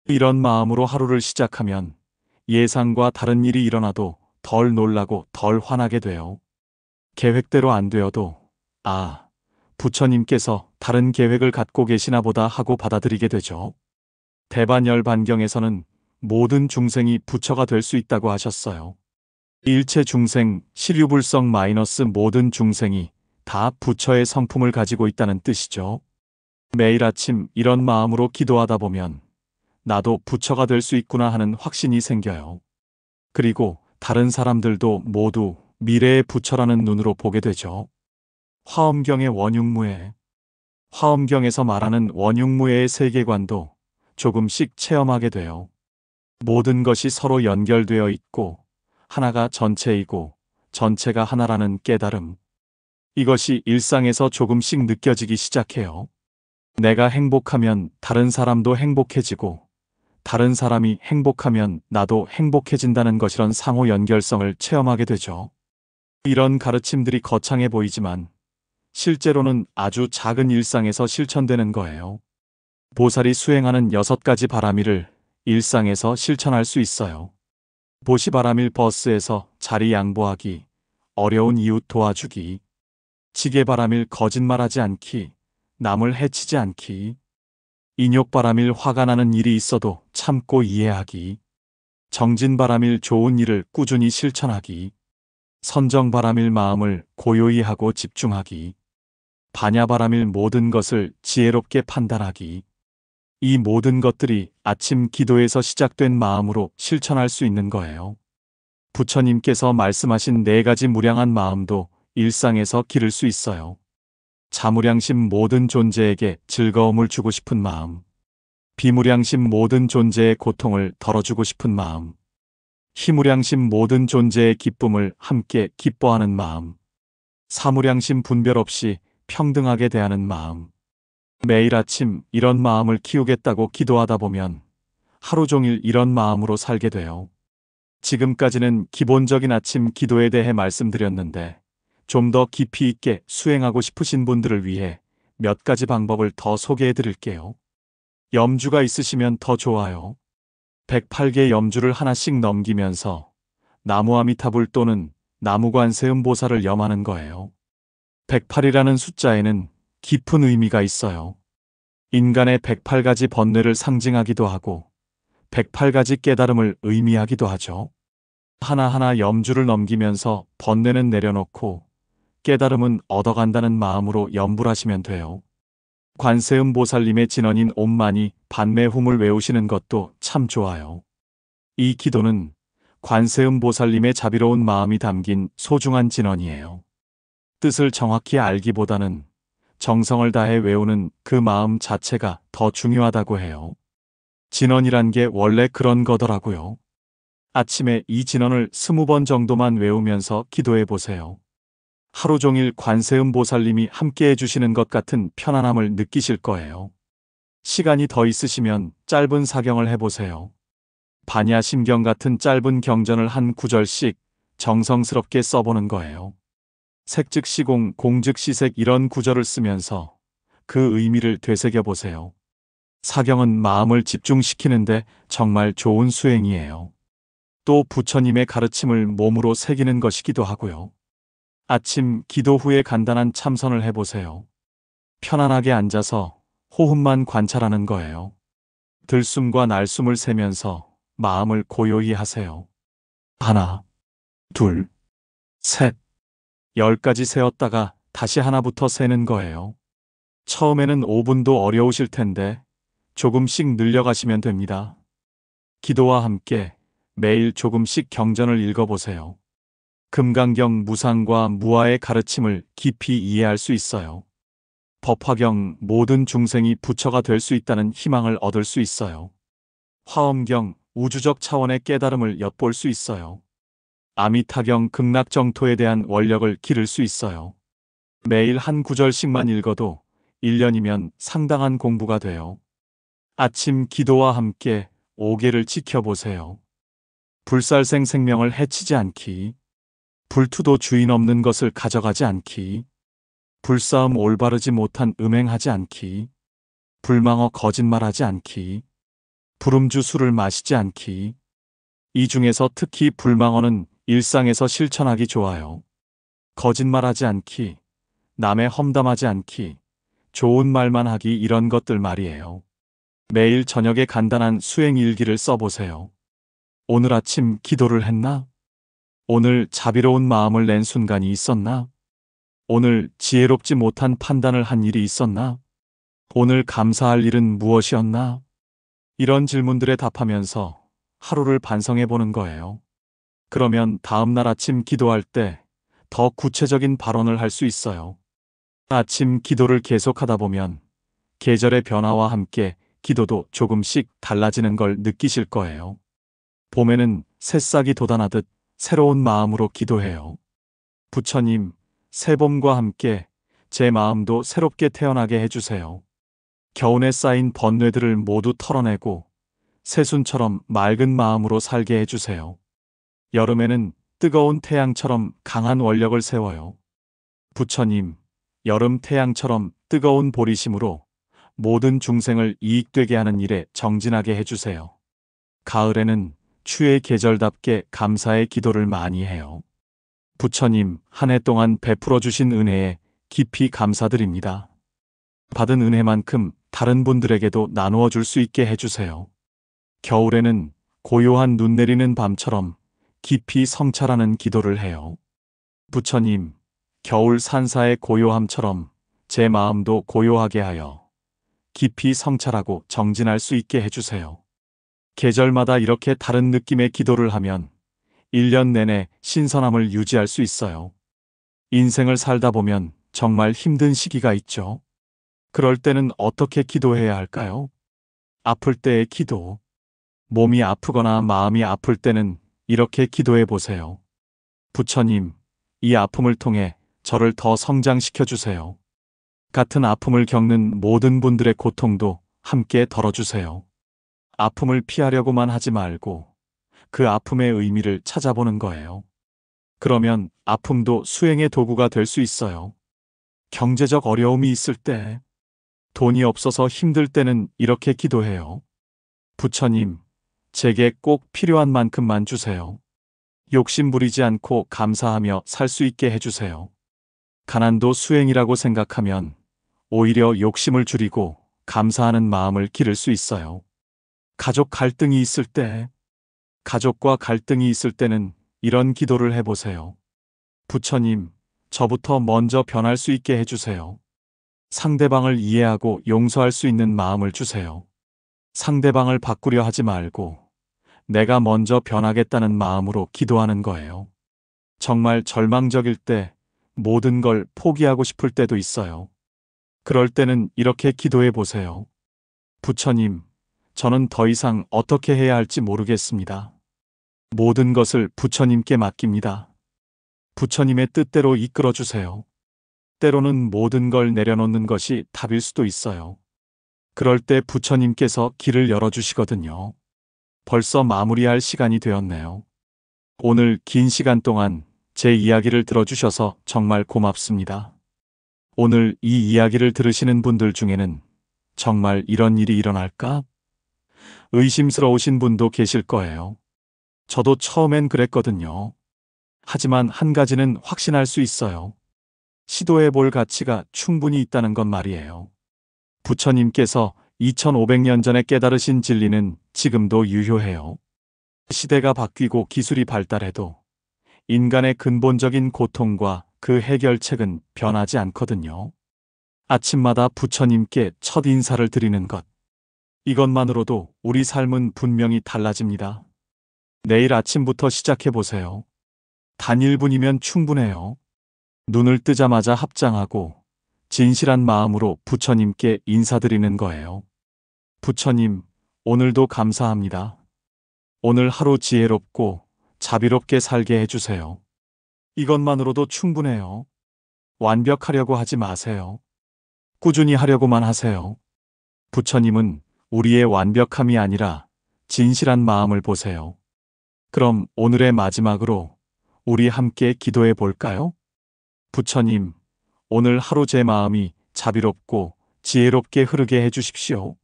이런 마음으로 하루를 시작하면 예상과 다른 일이 일어나도 덜 놀라고 덜 화나게 돼요. 계획대로 안 되어도 부처님께서 다른 계획을 갖고 계시나 보다 하고 받아들이게 되죠. 대반열반경에서는 모든 중생이 부처가 될 수 있다고 하셨어요. 일체 중생, 시류불성 마이너스 모든 중생이 다 부처의 성품을 가지고 있다는 뜻이죠. 매일 아침 이런 마음으로 기도하다 보면 나도 부처가 될 수 있구나 하는 확신이 생겨요. 그리고 다른 사람들도 모두 미래의 부처라는 눈으로 보게 되죠. 화엄경의 원육무예. 화엄경에서 말하는 원육무예의 세계관도 조금씩 체험하게 돼요. 모든 것이 서로 연결되어 있고 하나가 전체이고 전체가 하나라는 깨달음. 이것이 일상에서 조금씩 느껴지기 시작해요. 내가 행복하면 다른 사람도 행복해지고 다른 사람이 행복하면 나도 행복해진다는 것이런 상호 연결성을 체험하게 되죠. 이런 가르침들이 거창해 보이지만 실제로는 아주 작은 일상에서 실천되는 거예요. 보살이 수행하는 6가지 바라밀을 일상에서 실천할 수 있어요. 보시바라밀 버스에서 자리 양보하기, 어려운 이웃 도와주기, 지게바라밀 거짓말하지 않기, 남을 해치지 않기, 인욕바라밀 화가 나는 일이 있어도 참고 이해하기, 정진바라밀 좋은 일을 꾸준히 실천하기, 선정바라밀 마음을 고요히 하고 집중하기, 반야바라밀 모든 것을 지혜롭게 판단하기. 이 모든 것들이 아침 기도에서 시작된 마음으로 실천할 수 있는 거예요. 부처님께서 말씀하신 4가지 무량한 마음도 일상에서 기를 수 있어요. 자무량심 모든 존재에게 즐거움을 주고 싶은 마음, 비무량심 모든 존재의 고통을 덜어주고 싶은 마음, 희무량심 모든 존재의 기쁨을 함께 기뻐하는 마음, 사무량심 분별 없이 평등하게 대하는 마음, 매일 아침 이런 마음을 키우겠다고 기도하다 보면 하루 종일 이런 마음으로 살게 돼요. 지금까지는 기본적인 아침 기도에 대해 말씀드렸는데 좀 더 깊이 있게 수행하고 싶으신 분들을 위해 몇 가지 방법을 더 소개해 드릴게요. 염주가 있으시면 더 좋아요. 108개 염주를 하나씩 넘기면서 나무 아미타불 또는 나무 관세음 보살을 염하는 거예요. 108이라는 숫자에는 깊은 의미가 있어요. 인간의 108가지 번뇌를 상징하기도 하고 108가지 깨달음을 의미하기도 하죠. 하나하나 염주를 넘기면서 번뇌는 내려놓고 깨달음은 얻어간다는 마음으로 염불하시면 돼요. 관세음 보살님의 진언인 옴마니 반매hum을 외우시는 것도 참 좋아요. 이 기도는 관세음 보살님의 자비로운 마음이 담긴 소중한 진언이에요. 뜻을 정확히 알기보다는 정성을 다해 외우는 그 마음 자체가 더 중요하다고 해요. 진언이란 게 원래 그런 거더라고요. 아침에 이 진언을 20번 정도만 외우면서 기도해 보세요. 하루 종일 관세음 보살님이 함께 해주시는 것 같은 편안함을 느끼실 거예요. 시간이 더 있으시면 짧은 사경을 해보세요. 반야심경 같은 짧은 경전을 한 구절씩 정성스럽게 써보는 거예요. 색즉시공, 공즉시색 이런 구절을 쓰면서 그 의미를 되새겨보세요. 사경은 마음을 집중시키는데 정말 좋은 수행이에요. 또 부처님의 가르침을 몸으로 새기는 것이기도 하고요. 아침 기도 후에 간단한 참선을 해보세요. 편안하게 앉아서 호흡만 관찰하는 거예요. 들숨과 날숨을 세면서 마음을 고요히 하세요. 하나, 둘, 셋, 10까지 세었다가 다시 하나부터 세는 거예요. 처음에는 5분도 어려우실 텐데 조금씩 늘려가시면 됩니다. 기도와 함께 매일 조금씩 경전을 읽어보세요. 금강경 무상과 무아의 가르침을 깊이 이해할 수 있어요. 법화경 모든 중생이 부처가 될 수 있다는 희망을 얻을 수 있어요. 화엄경 우주적 차원의 깨달음을 엿볼 수 있어요. 아미타경 극락정토에 대한 원력을 기를 수 있어요. 매일 한 구절씩만 읽어도 1년이면 상당한 공부가 돼요. 아침 기도와 함께 5계를 지켜보세요. 불살생 생명을 해치지 않기, 불투도 주인 없는 것을 가져가지 않기, 불싸움 올바르지 못한 음행하지 않기, 불망어 거짓말하지 않기, 불음주 술을 마시지 않기. 이 중에서 특히 불망어는 일상에서 실천하기 좋아요. 거짓말하지 않기, 남의 험담하지 않기, 좋은 말만 하기 이런 것들 말이에요. 매일 저녁에 간단한 수행 일기를 써보세요. 오늘 아침 기도를 했나? 오늘 자비로운 마음을 낸 순간이 있었나? 오늘 지혜롭지 못한 판단을 한 일이 있었나? 오늘 감사할 일은 무엇이었나? 이런 질문들에 답하면서 하루를 반성해 보는 거예요. 그러면 다음날 아침 기도할 때 더 구체적인 발언을 할 수 있어요. 아침 기도를 계속하다 보면 계절의 변화와 함께 기도도 조금씩 달라지는 걸 느끼실 거예요. 봄에는 새싹이 돋아나듯 새로운 마음으로 기도해요. 부처님, 새봄과 함께 제 마음도 새롭게 태어나게 해주세요. 겨운에 쌓인 번뇌들을 모두 털어내고 새순처럼 맑은 마음으로 살게 해주세요. 여름에는 뜨거운 태양처럼 강한 원력을 세워요. 부처님, 여름 태양처럼 뜨거운 보리심으로 모든 중생을 이익되게 하는 일에 정진하게 해주세요. 가을에는 추의 계절답게 감사의 기도를 많이 해요. 부처님, 한 해 동안 베풀어 주신 은혜에 깊이 감사드립니다. 받은 은혜만큼 다른 분들에게도 나누어 줄 수 있게 해주세요. 겨울에는 고요한 눈 내리는 밤처럼 깊이 성찰하는 기도를 해요. 부처님, 겨울 산사의 고요함처럼 제 마음도 고요하게 하여 깊이 성찰하고 정진할 수 있게 해주세요. 계절마다 이렇게 다른 느낌의 기도를 하면 1년 내내 신선함을 유지할 수 있어요. 인생을 살다 보면 정말 힘든 시기가 있죠. 그럴 때는 어떻게 기도해야 할까요? 아플 때의 기도. 몸이 아프거나 마음이 아플 때는 이렇게 기도해 보세요. 부처님, 이 아픔을 통해 저를 더 성장시켜 주세요. 같은 아픔을 겪는 모든 분들의 고통도 함께 덜어주세요. 아픔을 피하려고만 하지 말고 그 아픔의 의미를 찾아보는 거예요. 그러면 아픔도 수행의 도구가 될 수 있어요. 경제적 어려움이 있을 때, 돈이 없어서 힘들 때는 이렇게 기도해요. 부처님, 제게 꼭 필요한 만큼만 주세요. 욕심 부리지 않고 감사하며 살 수 있게 해주세요. 가난도 수행이라고 생각하면 오히려 욕심을 줄이고 감사하는 마음을 기를 수 있어요. 가족 갈등이 있을 때, 가족과 갈등이 있을 때는 이런 기도를 해보세요. 부처님, 저부터 먼저 변할 수 있게 해주세요. 상대방을 이해하고 용서할 수 있는 마음을 주세요. 상대방을 바꾸려 하지 말고 내가 먼저 변하겠다는 마음으로 기도하는 거예요. 정말 절망적일 때 모든 걸 포기하고 싶을 때도 있어요. 그럴 때는 이렇게 기도해 보세요. 부처님, 저는 더 이상 어떻게 해야 할지 모르겠습니다. 모든 것을 부처님께 맡깁니다. 부처님의 뜻대로 이끌어 주세요. 때로는 모든 걸 내려놓는 것이 답일 수도 있어요. 그럴 때 부처님께서 길을 열어주시거든요. 벌써 마무리할 시간이 되었네요. 오늘 긴 시간 동안 제 이야기를 들어주셔서 정말 고맙습니다. 오늘 이 이야기를 들으시는 분들 중에는 정말 이런 일이 일어날까? 의심스러우신 분도 계실 거예요. 저도 처음엔 그랬거든요. 하지만 한 가지는 확신할 수 있어요. 시도해 볼 가치가 충분히 있다는 건 말이에요. 부처님께서 2500년 전에 깨달으신 진리는 지금도 유효해요. 시대가 바뀌고 기술이 발달해도 인간의 근본적인 고통과 그 해결책은 변하지 않거든요. 아침마다 부처님께 첫 인사를 드리는 것. 이것만으로도 우리 삶은 분명히 달라집니다. 내일 아침부터 시작해 보세요. 단 1분이면 충분해요. 눈을 뜨자마자 합장하고 진실한 마음으로 부처님께 인사드리는 거예요. 부처님, 오늘도 감사합니다. 오늘 하루 지혜롭고 자비롭게 살게 해주세요. 이것만으로도 충분해요. 완벽하려고 하지 마세요. 꾸준히 하려고만 하세요. 부처님은 우리의 완벽함이 아니라 진실한 마음을 보세요. 그럼 오늘의 마지막으로 우리 함께 기도해 볼까요? 부처님, 오늘 하루 제 마음이 자비롭고 지혜롭게 흐르게 해주십시오.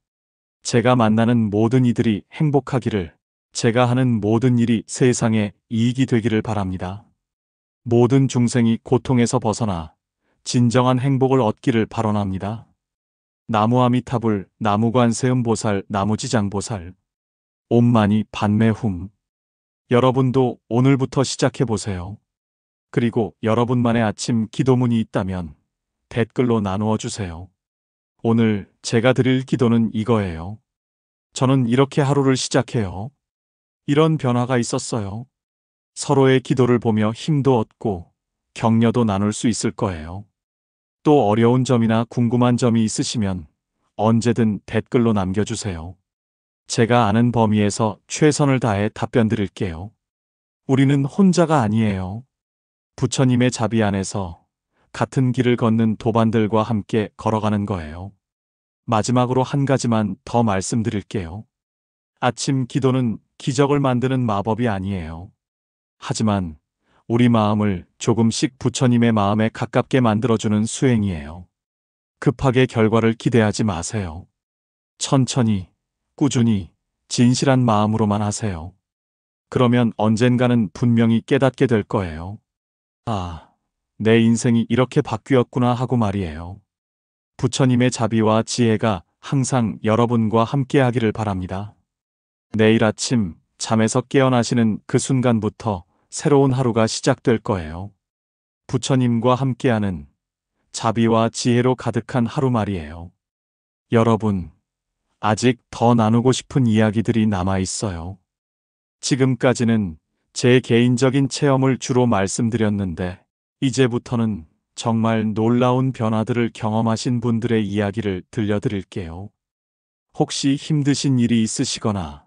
제가 만나는 모든 이들이 행복하기를, 제가 하는 모든 일이 세상에 이익이 되기를 바랍니다. 모든 중생이 고통에서 벗어나 진정한 행복을 얻기를 발언합니다. 나무아미타불, 나무관세음보살, 나무지장보살. 옴마니 반매훔. 여러분도 오늘부터 시작해보세요. 그리고 여러분만의 아침 기도문이 있다면 댓글로 나누어 주세요. 오늘 제가 드릴 기도는 이거예요. 저는 이렇게 하루를 시작해요. 이런 변화가 있었어요. 서로의 기도를 보며 힘도 얻고 격려도 나눌 수 있을 거예요. 또 어려운 점이나 궁금한 점이 있으시면 언제든 댓글로 남겨주세요. 제가 아는 범위에서 최선을 다해 답변 드릴게요. 우리는 혼자가 아니에요. 부처님의 자비 안에서 같은 길을 걷는 도반들과 함께 걸어가는 거예요. 마지막으로 한 가지만 더 말씀드릴게요. 아침 기도는 기적을 만드는 마법이 아니에요. 하지만 우리 마음을 조금씩 부처님의 마음에 가깝게 만들어주는 수행이에요. 급하게 결과를 기대하지 마세요. 천천히, 꾸준히, 진실한 마음으로만 하세요. 그러면 언젠가는 분명히 깨닫게 될 거예요. 아, 내 인생이 이렇게 바뀌었구나 하고 말이에요. 부처님의 자비와 지혜가 항상 여러분과 함께 하기를 바랍니다. 내일 아침 잠에서 깨어나시는 그 순간부터 새로운 하루가 시작될 거예요. 부처님과 함께하는 자비와 지혜로 가득한 하루 말이에요. 여러분, 아직 더 나누고 싶은 이야기들이 남아 있어요. 지금까지는 제 개인적인 체험을 주로 말씀드렸는데, 이제부터는 정말 놀라운 변화들을 경험하신 분들의 이야기를 들려드릴게요. 혹시 힘드신 일이 있으시거나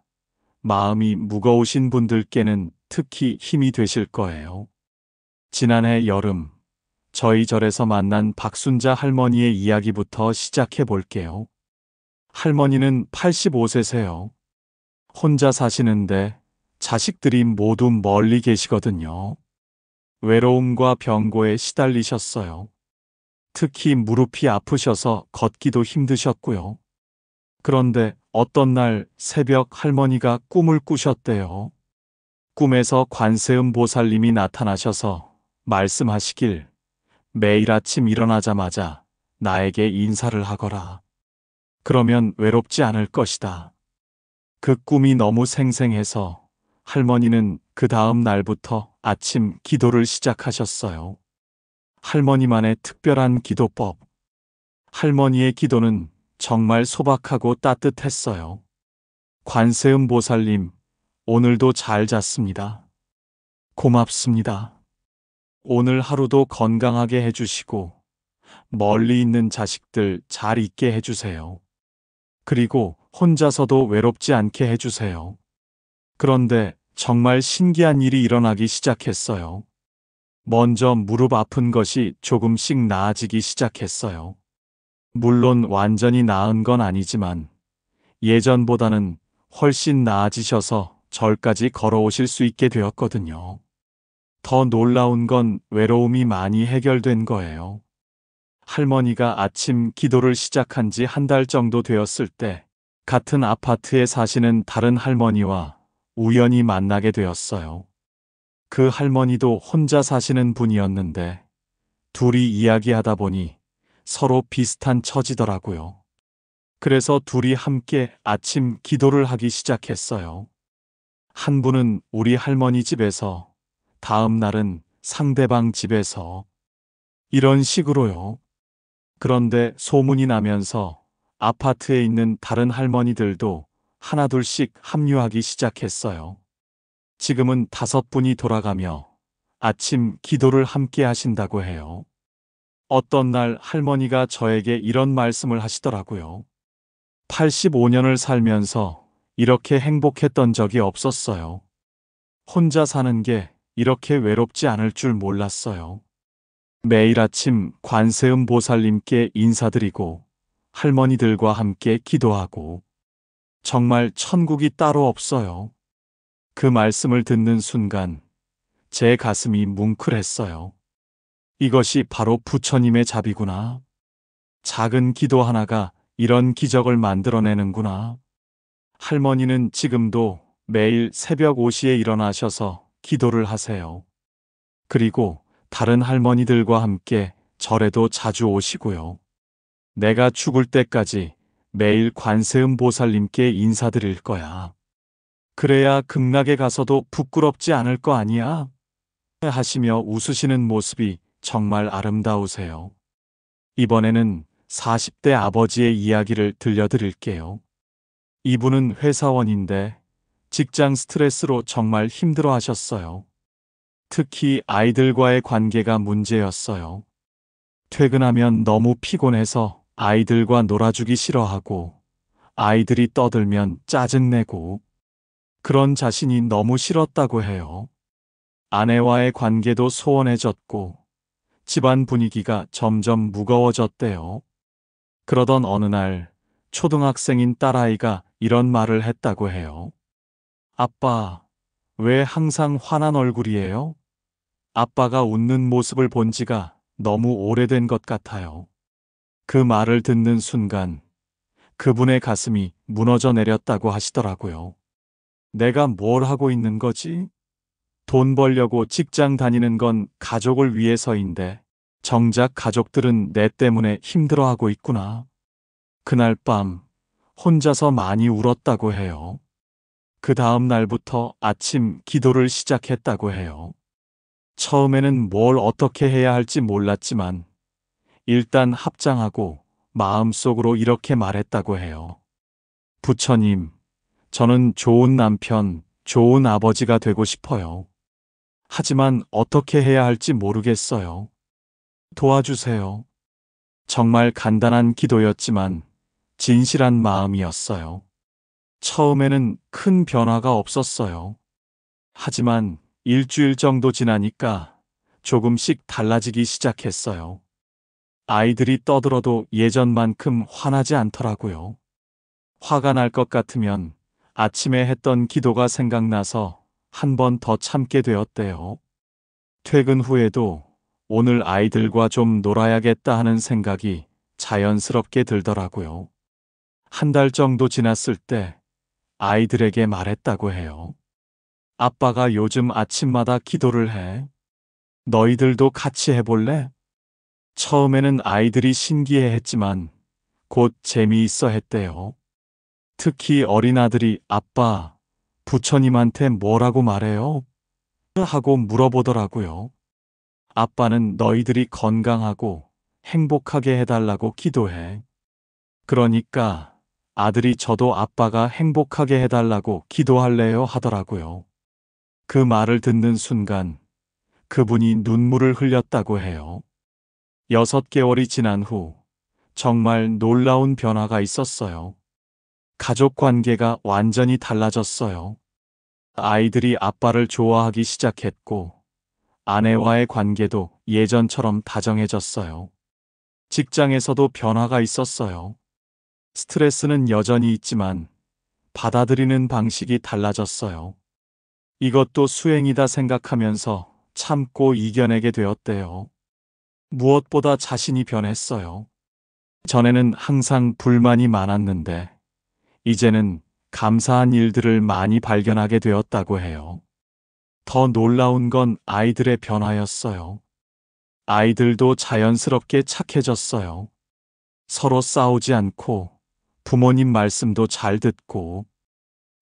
마음이 무거우신 분들께는 특히 힘이 되실 거예요. 지난해 여름, 저희 절에서 만난 박순자 할머니의 이야기부터 시작해 볼게요. 할머니는 85세세요. 혼자 사시는데 자식들이 모두 멀리 계시거든요. 외로움과 병고에 시달리셨어요. 특히 무릎이 아프셔서 걷기도 힘드셨고요. 그런데 어떤 날 새벽 할머니가 꿈을 꾸셨대요. 꿈에서 관세음 보살님이 나타나셔서 말씀하시길 매일 아침 일어나자마자 나에게 인사를 하거라. 그러면 외롭지 않을 것이다. 그 꿈이 너무 생생해서 할머니는 그 다음 날부터 아침 기도를 시작하셨어요. 할머니만의 특별한 기도법. 할머니의 기도는 정말 소박하고 따뜻했어요. 관세음 보살님, 오늘도 잘 잤습니다. 고맙습니다. 오늘 하루도 건강하게 해주시고 멀리 있는 자식들 잘 있게 해주세요. 그리고 혼자서도 외롭지 않게 해주세요. 그런데 정말 신기한 일이 일어나기 시작했어요. 먼저 무릎 아픈 것이 조금씩 나아지기 시작했어요. 물론 완전히 나은 건 아니지만 예전보다는 훨씬 나아지셔서 절까지 걸어오실 수 있게 되었거든요. 더 놀라운 건 외로움이 많이 해결된 거예요. 할머니가 아침 기도를 시작한 지 한 달 정도 되었을 때 같은 아파트에 사시는 다른 할머니와 우연히 만나게 되었어요. 그 할머니도 혼자 사시는 분이었는데 둘이 이야기하다 보니 서로 비슷한 처지더라고요. 그래서 둘이 함께 아침 기도를 하기 시작했어요. 한 분은 우리 할머니 집에서, 다음 날은 상대방 집에서, 이런 식으로요. 그런데 소문이 나면서 아파트에 있는 다른 할머니들도 하나둘씩 합류하기 시작했어요. 지금은 5분이 돌아가며 아침 기도를 함께 하신다고 해요. 어떤 날 할머니가 저에게 이런 말씀을 하시더라고요. 85년을 살면서 이렇게 행복했던 적이 없었어요. 혼자 사는 게 이렇게 외롭지 않을 줄 몰랐어요. 매일 아침 관세음 보살님께 인사드리고 할머니들과 함께 기도하고 정말 천국이 따로 없어요. 그 말씀을 듣는 순간 제 가슴이 뭉클했어요. 이것이 바로 부처님의 자비구나. 작은 기도 하나가 이런 기적을 만들어내는구나. 할머니는 지금도 매일 새벽 5시에 일어나셔서 기도를 하세요. 그리고 다른 할머니들과 함께 절에도 자주 오시고요. 내가 죽을 때까지 매일 관세음 보살님께 인사드릴 거야. 그래야 극락에 가서도 부끄럽지 않을 거 아니야? 하시며 웃으시는 모습이 정말 아름다우세요. 이번에는 40대 아버지의 이야기를 들려드릴게요. 이분은 회사원인데 직장 스트레스로 정말 힘들어 하셨어요. 특히 아이들과의 관계가 문제였어요. 퇴근하면 너무 피곤해서 아이들과 놀아주기 싫어하고 아이들이 떠들면 짜증내고 그런 자신이 너무 싫었다고 해요. 아내와의 관계도 소원해졌고 집안 분위기가 점점 무거워졌대요. 그러던 어느 날 초등학생인 딸아이가 이런 말을 했다고 해요. 아빠, 왜 항상 화난 얼굴이에요? 아빠가 웃는 모습을 본 지가 너무 오래된 것 같아요. 그 말을 듣는 순간 그분의 가슴이 무너져 내렸다고 하시더라고요. 내가 뭘 하고 있는 거지? 돈 벌려고 직장 다니는 건 가족을 위해서인데 정작 가족들은 내 때문에 힘들어하고 있구나. 그날 밤 혼자서 많이 울었다고 해요. 그 다음 날부터 아침 기도를 시작했다고 해요. 처음에는 뭘 어떻게 해야 할지 몰랐지만 일단 합장하고 마음속으로 이렇게 말했다고 해요. 부처님, 저는 좋은 남편, 좋은 아버지가 되고 싶어요. 하지만 어떻게 해야 할지 모르겠어요. 도와주세요. 정말 간단한 기도였지만 진실한 마음이었어요. 처음에는 큰 변화가 없었어요. 하지만 일주일 정도 지나니까 조금씩 달라지기 시작했어요. 아이들이 떠들어도 예전만큼 화나지 않더라고요. 화가 날 것 같으면 아침에 했던 기도가 생각나서 한 번 더 참게 되었대요. 퇴근 후에도 오늘 아이들과 좀 놀아야겠다 하는 생각이 자연스럽게 들더라고요. 한 달 정도 지났을 때 아이들에게 말했다고 해요. 아빠가 요즘 아침마다 기도를 해. 너희들도 같이 해볼래? 처음에는 아이들이 신기해 했지만 곧 재미있어 했대요. 특히 어린아들이 아빠, 부처님한테 뭐라고 말해요? 하고 물어보더라고요. 아빠는 너희들이 건강하고 행복하게 해달라고 기도해. 그러니까 아들이 저도 아빠가 행복하게 해달라고 기도할래요 하더라고요. 그 말을 듣는 순간 그분이 눈물을 흘렸다고 해요. 6개월이 지난 후 정말 놀라운 변화가 있었어요. 가족 관계가 완전히 달라졌어요. 아이들이 아빠를 좋아하기 시작했고 아내와의 관계도 예전처럼 다정해졌어요. 직장에서도 변화가 있었어요. 스트레스는 여전히 있지만 받아들이는 방식이 달라졌어요. 이것도 수행이다 생각하면서 참고 이겨내게 되었대요. 무엇보다 자신이 변했어요. 전에는 항상 불만이 많았는데 이제는 감사한 일들을 많이 발견하게 되었다고 해요. 더 놀라운 건 아이들의 변화였어요. 아이들도 자연스럽게 착해졌어요. 서로 싸우지 않고 부모님 말씀도 잘 듣고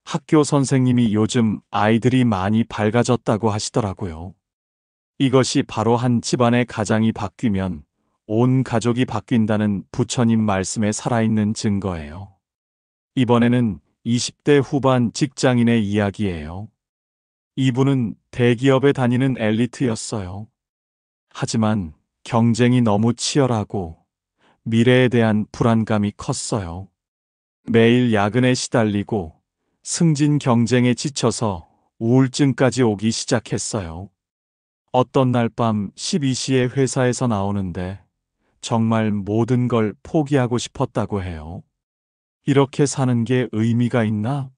학교 선생님이 요즘 아이들이 많이 밝아졌다고 하시더라고요. 이것이 바로 한 집안의 가장이 바뀌면 온 가족이 바뀐다는 부처님 말씀에 살아있는 증거예요. 이번에는 20대 후반 직장인의 이야기예요. 이분은 대기업에 다니는 엘리트였어요. 하지만 경쟁이 너무 치열하고 미래에 대한 불안감이 컸어요. 매일 야근에 시달리고 승진 경쟁에 지쳐서 우울증까지 오기 시작했어요. 어떤 날 밤 12시에 회사에서 나오는데 정말 모든 걸 포기하고 싶었다고 해요. 이렇게 사는 게 의미가 있나?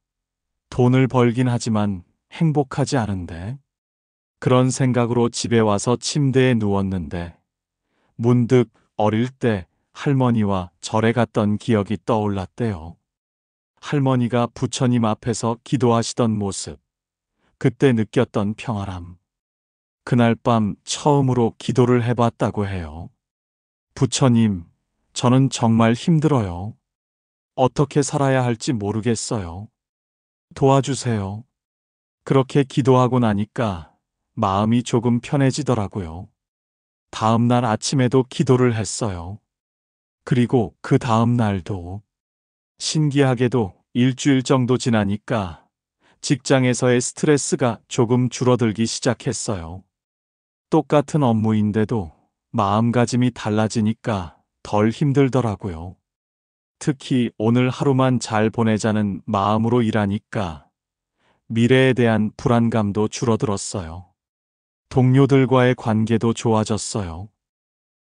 돈을 벌긴 하지만 행복하지 않은데. 그런 생각으로 집에 와서 침대에 누웠는데 문득 어릴 때 할머니와 절에 갔던 기억이 떠올랐대요. 할머니가 부처님 앞에서 기도하시던 모습, 그때 느꼈던 평안함. 그날 밤 처음으로 기도를 해봤다고 해요. 부처님, 저는 정말 힘들어요. 어떻게 살아야 할지 모르겠어요. 도와주세요. 그렇게 기도하고 나니까 마음이 조금 편해지더라고요. 다음 날 아침에도 기도를 했어요. 그리고 그 다음 날도. 신기하게도 일주일 정도 지나니까 직장에서의 스트레스가 조금 줄어들기 시작했어요. 똑같은 업무인데도 마음가짐이 달라지니까 덜 힘들더라고요. 특히 오늘 하루만 잘 보내자는 마음으로 일하니까 미래에 대한 불안감도 줄어들었어요. 동료들과의 관계도 좋아졌어요.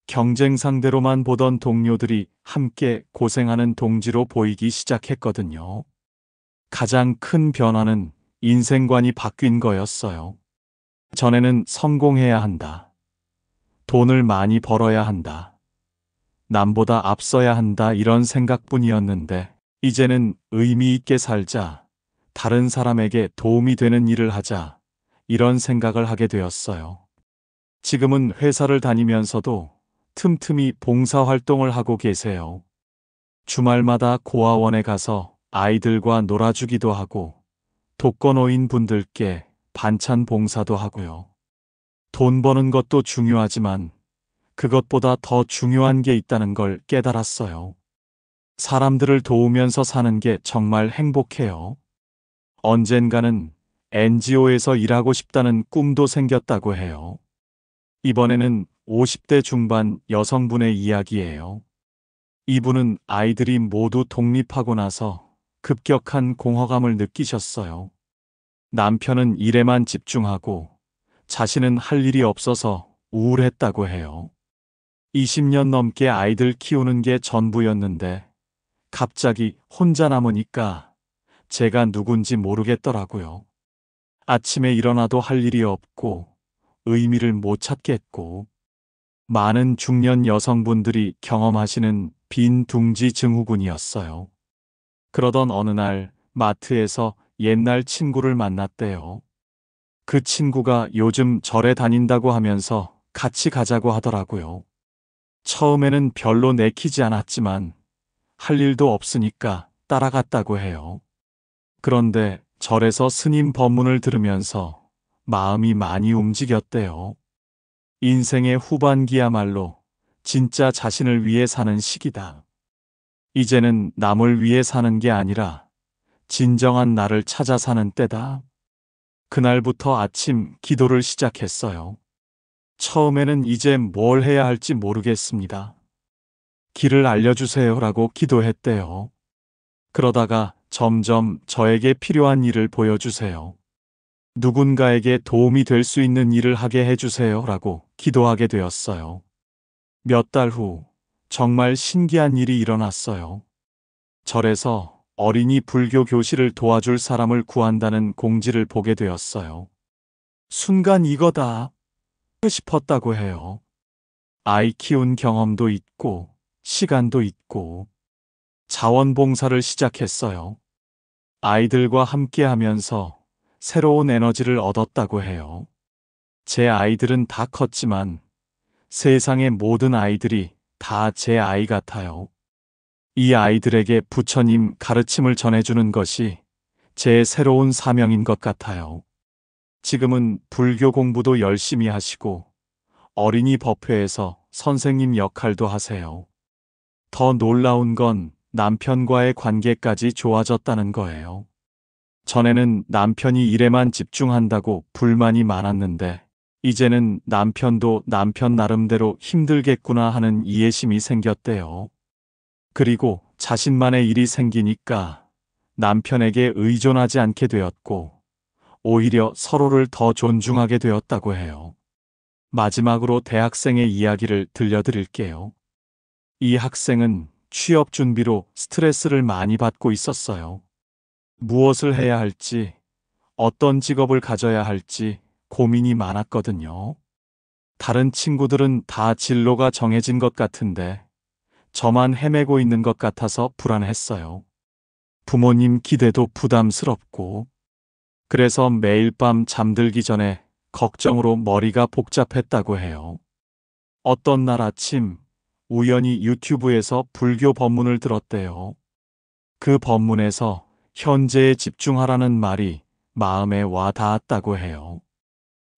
경쟁 상대로만 보던 동료들이 함께 고생하는 동지로 보이기 시작했거든요. 가장 큰 변화는 인생관이 바뀐 거였어요. 전에는 성공해야 한다. 돈을 많이 벌어야 한다. 남보다 앞서야 한다 이런 생각뿐이었는데 이제는 의미 있게 살자, 다른 사람에게 도움이 되는 일을 하자 이런 생각을 하게 되었어요. 지금은 회사를 다니면서도 틈틈이 봉사활동을 하고 계세요. 주말마다 고아원에 가서 아이들과 놀아주기도 하고 독거노인 분들께 반찬 봉사도 하고요. 돈 버는 것도 중요하지만 그것보다 더 중요한 게 있다는 걸 깨달았어요. 사람들을 도우면서 사는 게 정말 행복해요. 언젠가는 NGO에서 일하고 싶다는 꿈도 생겼다고 해요. 이번에는 50대 중반 여성분의 이야기예요. 이분은 아이들이 모두 독립하고 나서 급격한 공허감을 느끼셨어요. 남편은 일에만 집중하고 자신은 할 일이 없어서 우울했다고 해요. 20년 넘게 아이들 키우는 게 전부였는데 갑자기 혼자 남으니까 제가 누군지 모르겠더라고요. 아침에 일어나도 할 일이 없고 의미를 못 찾겠고 많은 중년 여성분들이 경험하시는 빈 둥지 증후군이었어요. 그러던 어느 날 마트에서 옛날 친구를 만났대요. 그 친구가 요즘 절에 다닌다고 하면서 같이 가자고 하더라고요. 처음에는 별로 내키지 않았지만 할 일도 없으니까 따라갔다고 해요. 그런데 절에서 스님 법문을 들으면서 마음이 많이 움직였대요. 인생의 후반기야말로 진짜 자신을 위해 사는 시기다. 이제는 남을 위해 사는 게 아니라 진정한 나를 찾아 사는 때다. 그날부터 아침 기도를 시작했어요. 처음에는 이제 뭘 해야 할지 모르겠습니다. 길을 알려주세요라고 기도했대요. 그러다가 점점 저에게 필요한 일을 보여주세요. 누군가에게 도움이 될 수 있는 일을 하게 해주세요라고 기도하게 되었어요. 몇 달 후 정말 신기한 일이 일어났어요. 절에서 어린이 불교 교실을 도와줄 사람을 구한다는 공지를 보게 되었어요. 순간 이거다 싶었다고 해요. 아이 키운 경험도 있고 시간도 있고 자원봉사를 시작했어요. 아이들과 함께 하면서 새로운 에너지를 얻었다고 해요. 제 아이들은 다 컸지만 세상의 모든 아이들이 다 제 아이 같아요. 이 아이들에게 부처님 가르침을 전해주는 것이 제 새로운 사명인 것 같아요. 지금은 불교 공부도 열심히 하시고 어린이 법회에서 선생님 역할도 하세요. 더 놀라운 건 남편과의 관계까지 좋아졌다는 거예요. 전에는 남편이 일에만 집중한다고 불만이 많았는데 이제는 남편도 남편 나름대로 힘들겠구나 하는 이해심이 생겼대요. 그리고 자신만의 일이 생기니까 남편에게 의존하지 않게 되었고 오히려 서로를 더 존중하게 되었다고 해요. 마지막으로 대학생의 이야기를 들려드릴게요. 이 학생은 취업 준비로 스트레스를 많이 받고 있었어요. 무엇을 해야 할지, 어떤 직업을 가져야 할지 고민이 많았거든요. 다른 친구들은 다 진로가 정해진 것 같은데 저만 헤매고 있는 것 같아서 불안했어요. 부모님 기대도 부담스럽고 그래서 매일 밤 잠들기 전에 걱정으로 머리가 복잡했다고 해요. 어떤 날 아침 우연히 유튜브에서 불교 법문을 들었대요. 그 법문에서 현재에 집중하라는 말이 마음에 와 닿았다고 해요.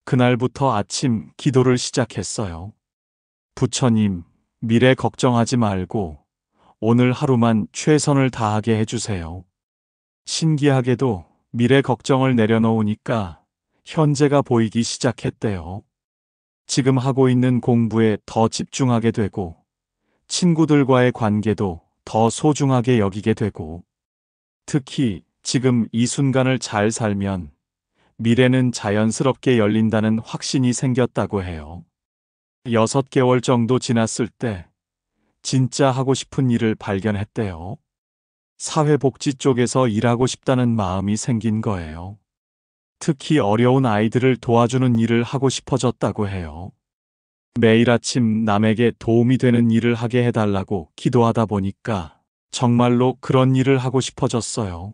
그날부터 아침 기도를 시작했어요. 부처님, 미래 걱정하지 말고 오늘 하루만 최선을 다하게 해주세요. 신기하게도 미래 걱정을 내려놓으니까 현재가 보이기 시작했대요. 지금 하고 있는 공부에 더 집중하게 되고 친구들과의 관계도 더 소중하게 여기게 되고 특히 지금 이 순간을 잘 살면 미래는 자연스럽게 열린다는 확신이 생겼다고 해요. 6개월 정도 지났을 때 진짜 하고 싶은 일을 발견했대요. 사회복지 쪽에서 일하고 싶다는 마음이 생긴 거예요. 특히 어려운 아이들을 도와주는 일을 하고 싶어졌다고 해요. 매일 아침 남에게 도움이 되는 일을 하게 해달라고 기도하다 보니까 정말로 그런 일을 하고 싶어졌어요.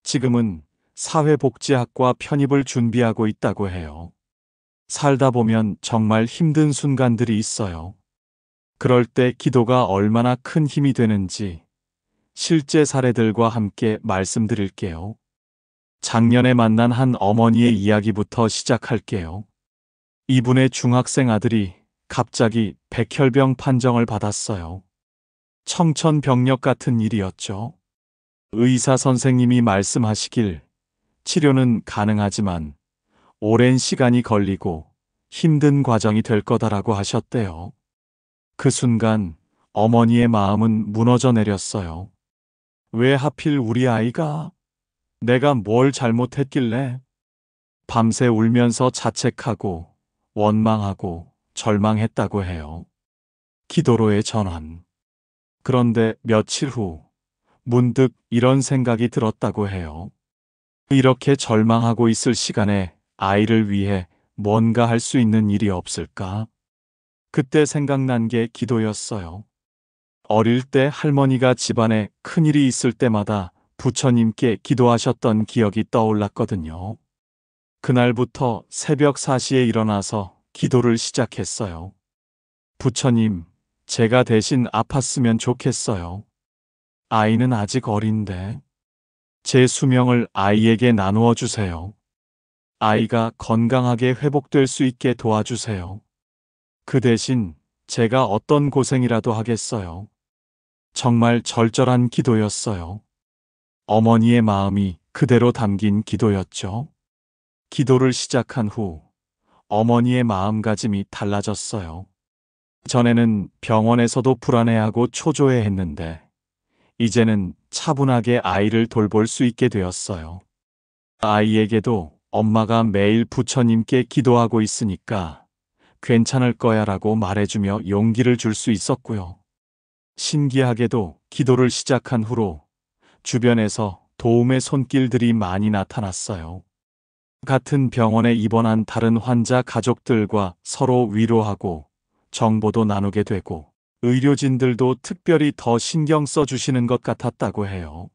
지금은 사회복지학과 편입을 준비하고 있다고 해요. 살다 보면 정말 힘든 순간들이 있어요. 그럴 때 기도가 얼마나 큰 힘이 되는지 실제 사례들과 함께 말씀드릴게요. 작년에 만난 한 어머니의 이야기부터 시작할게요. 이분의 중학생 아들이 갑자기 백혈병 판정을 받았어요. 청천벽력 같은 일이었죠. 의사 선생님이 말씀하시길 치료는 가능하지만 오랜 시간이 걸리고 힘든 과정이 될 거다라고 하셨대요. 그 순간 어머니의 마음은 무너져 내렸어요. 왜 하필 우리 아이가? 내가 뭘 잘못했길래? 밤새 울면서 자책하고 원망하고 절망했다고 해요. 기도로의 전환. 그런데 며칠 후 문득 이런 생각이 들었다고 해요. 이렇게 절망하고 있을 시간에 아이를 위해 뭔가 할 수 있는 일이 없을까? 그때 생각난 게 기도였어요. 어릴 때 할머니가 집안에 큰일이 있을 때마다 부처님께 기도하셨던 기억이 떠올랐거든요. 그날부터 새벽 4시에 일어나서 기도를 시작했어요. 부처님, 제가 대신 아팠으면 좋겠어요. 아이는 아직 어린데 제 수명을 아이에게 나누어 주세요. 아이가 건강하게 회복될 수 있게 도와주세요. 그 대신 제가 어떤 고생이라도 하겠어요. 정말 절절한 기도였어요. 어머니의 마음이 그대로 담긴 기도였죠. 기도를 시작한 후 어머니의 마음가짐이 달라졌어요. 전에는 병원에서도 불안해하고 초조해했는데 이제는 차분하게 아이를 돌볼 수 있게 되었어요. 아이에게도 엄마가 매일 부처님께 기도하고 있으니까 괜찮을 거야라고 말해주며 용기를 줄 수 있었고요. 신기하게도 기도를 시작한 후로 주변에서 도움의 손길들이 많이 나타났어요. 같은 병원에 입원한 다른 환자 가족들과 서로 위로하고 정보도 나누게 되고 의료진들도 특별히 더 신경 써주시는 것 같았다고 해요.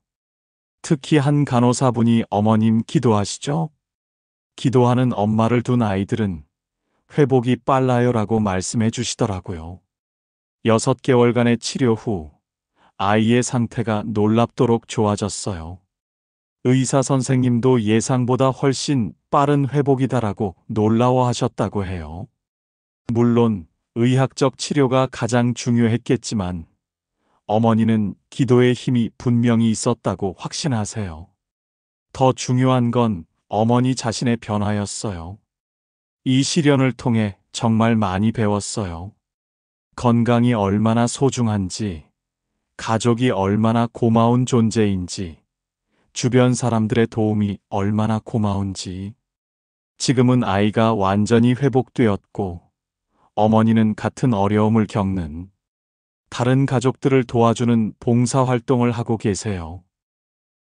특히 한 간호사분이 어머님 기도하시죠? 기도하는 엄마를 둔 아이들은 회복이 빨라요라고 말씀해 주시더라고요. 6개월간의 치료 후 아이의 상태가 놀랍도록 좋아졌어요. 의사 선생님도 예상보다 훨씬 빠른 회복이다라고 놀라워하셨다고 해요. 물론 의학적 치료가 가장 중요했겠지만 어머니는 기도의 힘이 분명히 있었다고 확신하세요. 더 중요한 건 어머니 자신의 변화였어요. 이 시련을 통해 정말 많이 배웠어요. 건강이 얼마나 소중한지, 가족이 얼마나 고마운 존재인지, 주변 사람들의 도움이 얼마나 고마운지. 지금은 아이가 완전히 회복되었고, 어머니는 같은 어려움을 겪는 다른 가족들을 도와주는 봉사활동을 하고 계세요.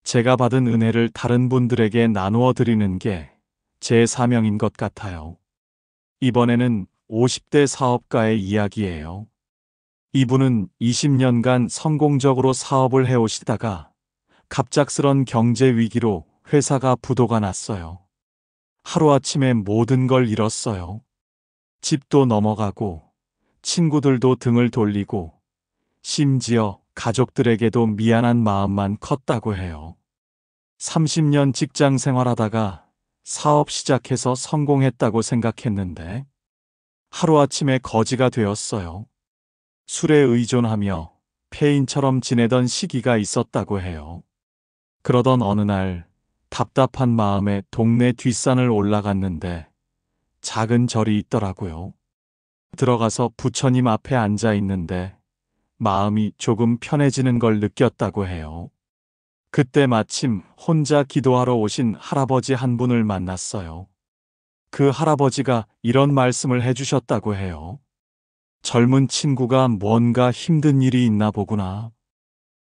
제가 받은 은혜를 다른 분들에게 나누어 드리는 게 제 사명인 것 같아요. 이번에는 50대 사업가의 이야기예요. 이분은 20년간 성공적으로 사업을 해오시다가 갑작스런 경제 위기로 회사가 부도가 났어요. 하루아침에 모든 걸 잃었어요. 집도 넘어가고 친구들도 등을 돌리고 심지어 가족들에게도 미안한 마음만 컸다고 해요. 30년 직장 생활하다가 사업 시작해서 성공했다고 생각했는데 하루아침에 거지가 되었어요. 술에 의존하며 폐인처럼 지내던 시기가 있었다고 해요. 그러던 어느 날 답답한 마음에 동네 뒷산을 올라갔는데 작은 절이 있더라고요. 들어가서 부처님 앞에 앉아 있는데 마음이 조금 편해지는 걸 느꼈다고 해요. 그때 마침 혼자 기도하러 오신 할아버지 한 분을 만났어요. 그 할아버지가 이런 말씀을 해주셨다고 해요. 젊은 친구가 뭔가 힘든 일이 있나 보구나.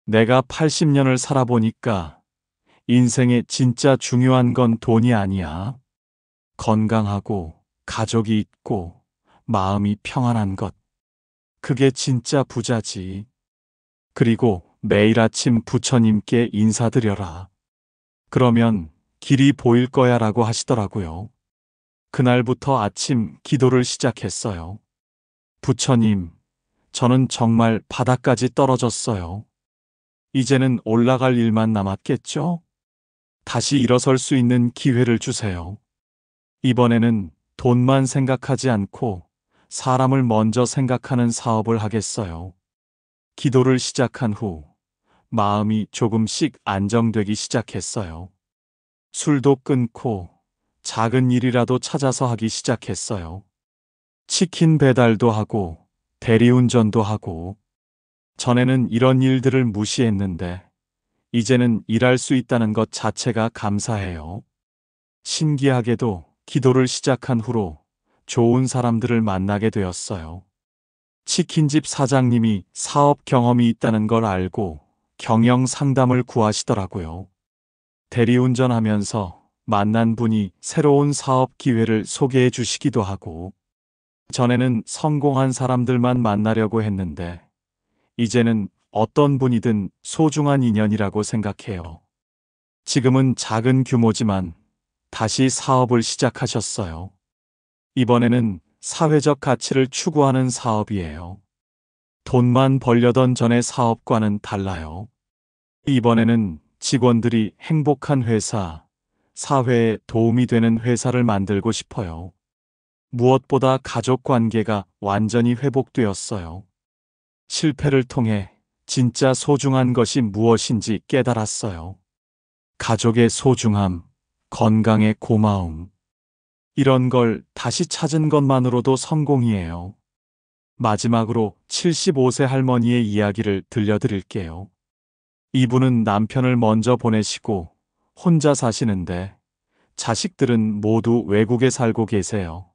내가 80년을 살아보니까 인생에 진짜 중요한 건 돈이 아니야. 건강하고 가족이 있고 마음이 평안한 것. 그게 진짜 부자지. 그리고 매일 아침 부처님께 인사드려라. 그러면 길이 보일 거야 라고 하시더라고요. 그날부터 아침 기도를 시작했어요. 부처님, 저는 정말 바닥까지 떨어졌어요. 이제는 올라갈 일만 남았겠죠? 다시 일어설 수 있는 기회를 주세요. 이번에는 돈만 생각하지 않고 사람을 먼저 생각하는 사업을 하겠어요. 기도를 시작한 후 마음이 조금씩 안정되기 시작했어요. 술도 끊고 작은 일이라도 찾아서 하기 시작했어요. 치킨 배달도 하고 대리운전도 하고 전에는 이런 일들을 무시했는데 이제는 일할 수 있다는 것 자체가 감사해요. 신기하게도 기도를 시작한 후로 좋은 사람들을 만나게 되었어요. 치킨집 사장님이 사업 경험이 있다는 걸 알고 경영 상담을 구하시더라고요. 대리운전하면서 만난 분이 새로운 사업 기회를 소개해 주시기도 하고, 전에는 성공한 사람들만 만나려고 했는데, 이제는 어떤 분이든 소중한 인연이라고 생각해요. 지금은 작은 규모지만 다시 사업을 시작하셨어요. 이번에는 사회적 가치를 추구하는 사업이에요. 돈만 벌려던 전의 사업과는 달라요. 이번에는 직원들이 행복한 회사, 사회에 도움이 되는 회사를 만들고 싶어요. 무엇보다 가족 관계가 완전히 회복되었어요. 실패를 통해 진짜 소중한 것이 무엇인지 깨달았어요. 가족의 소중함, 건강의 고마움. 이런 걸 다시 찾은 것만으로도 성공이에요. 마지막으로 75세 할머니의 이야기를 들려드릴게요. 이분은 남편을 먼저 보내시고 혼자 사시는데 자식들은 모두 외국에 살고 계세요.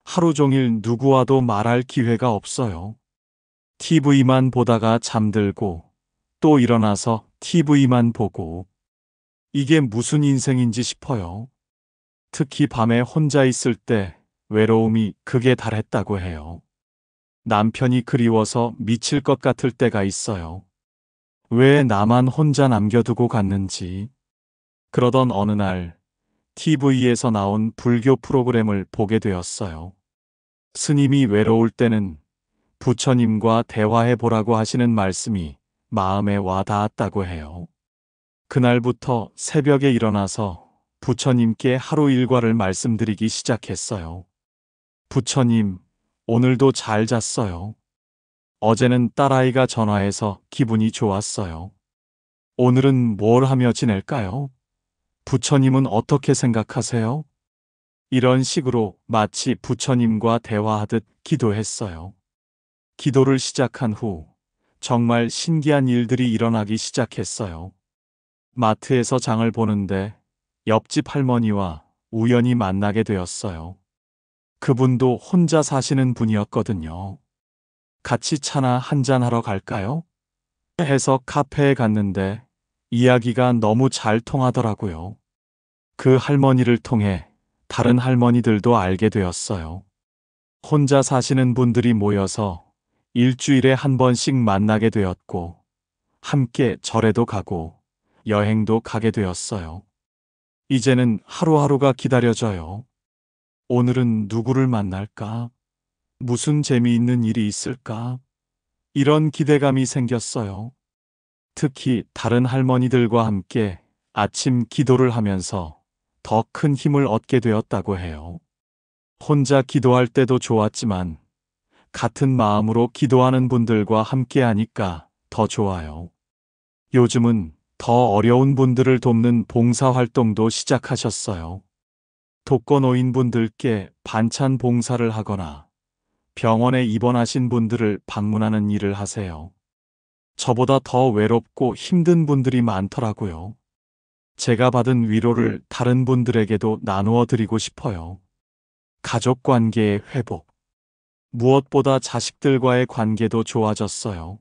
하루 종일 누구와도 말할 기회가 없어요. TV만 보다가 잠들고 또 일어나서 TV만 보고, 이게 무슨 인생인지 싶어요. 특히 밤에 혼자 있을 때 외로움이 극에 달했다고 해요. 남편이 그리워서 미칠 것 같을 때가 있어요. 왜 나만 혼자 남겨두고 갔는지. 그러던 어느 날 TV에서 나온 불교 프로그램을 보게 되었어요. 스님이 외로울 때는 부처님과 대화해 보라고 하시는 말씀이 마음에 와 닿았다고 해요. 그날부터 새벽에 일어나서 부처님께 하루 일과를 말씀드리기 시작했어요. 부처님, 오늘도 잘 잤어요. 어제는 딸아이가 전화해서 기분이 좋았어요. 오늘은 뭘 하며 지낼까요? 부처님은 어떻게 생각하세요? 이런 식으로 마치 부처님과 대화하듯 기도했어요. 기도를 시작한 후 정말 신기한 일들이 일어나기 시작했어요. 마트에서 장을 보는데 옆집 할머니와 우연히 만나게 되었어요. 그분도 혼자 사시는 분이었거든요. 같이 차나 한잔하러 갈까요? 해서 카페에 갔는데 이야기가 너무 잘 통하더라고요. 그 할머니를 통해 다른 할머니들도 알게 되었어요. 혼자 사시는 분들이 모여서 일주일에 한 번씩 만나게 되었고, 함께 절에도 가고, 여행도 가게 되었어요. 이제는 하루하루가 기다려져요. 오늘은 누구를 만날까? 무슨 재미있는 일이 있을까? 이런 기대감이 생겼어요. 특히 다른 할머니들과 함께 아침 기도를 하면서 더 큰 힘을 얻게 되었다고 해요. 혼자 기도할 때도 좋았지만 같은 마음으로 기도하는 분들과 함께 하니까 더 좋아요. 요즘은 더 어려운 분들을 돕는 봉사활동도 시작하셨어요. 독거노인분들께 반찬 봉사를 하거나 병원에 입원하신 분들을 방문하는 일을 하세요. 저보다 더 외롭고 힘든 분들이 많더라고요. 제가 받은 위로를 다른 분들에게도 나누어 드리고 싶어요. 가족 관계의 회복. 무엇보다 자식들과의 관계도 좋아졌어요.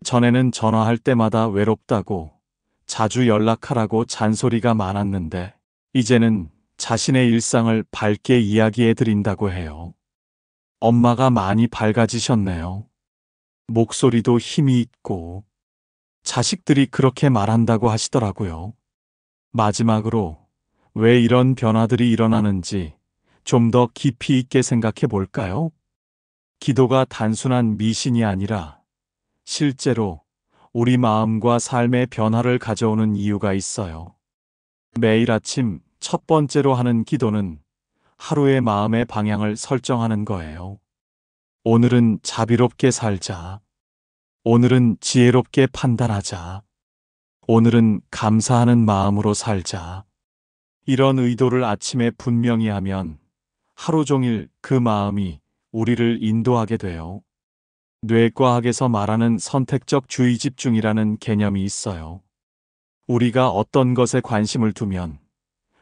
전에는 전화할 때마다 외롭다고, 자주 연락하라고 잔소리가 많았는데, 이제는 자신의 일상을 밝게 이야기해 드린다고 해요. 엄마가 많이 밝아지셨네요. 목소리도 힘이 있고, 자식들이 그렇게 말한다고 하시더라고요. 마지막으로 왜 이런 변화들이 일어나는지 좀 더 깊이 있게 생각해 볼까요? 기도가 단순한 미신이 아니라 실제로 우리 마음과 삶의 변화를 가져오는 이유가 있어요. 매일 아침 첫 번째로 하는 기도는 하루의 마음의 방향을 설정하는 거예요. 오늘은 자비롭게 살자. 오늘은 지혜롭게 판단하자. 오늘은 감사하는 마음으로 살자. 이런 의도를 아침에 분명히 하면 하루 종일 그 마음이 우리를 인도하게 돼요. 뇌과학에서 말하는 선택적 주의 집중이라는 개념이 있어요. 우리가 어떤 것에 관심을 두면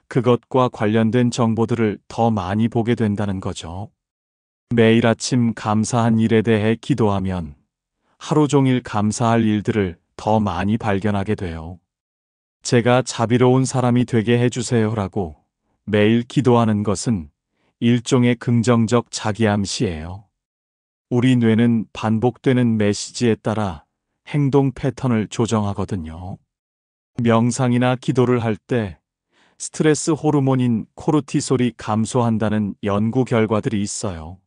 그것과 관련된 정보들을 더 많이 보게 된다는 거죠. 매일 아침 감사한 일에 대해 기도하면 하루 종일 감사할 일들을 더 많이 발견하게 돼요. 제가 자비로운 사람이 되게 해주세요라고 매일 기도하는 것은 일종의 긍정적 자기암시예요. 우리 뇌는 반복되는 메시지에 따라 행동 패턴을 조정하거든요. 명상이나 기도를 할 때 스트레스 호르몬인 코르티솔이 감소한다는 연구 결과들이 있어요.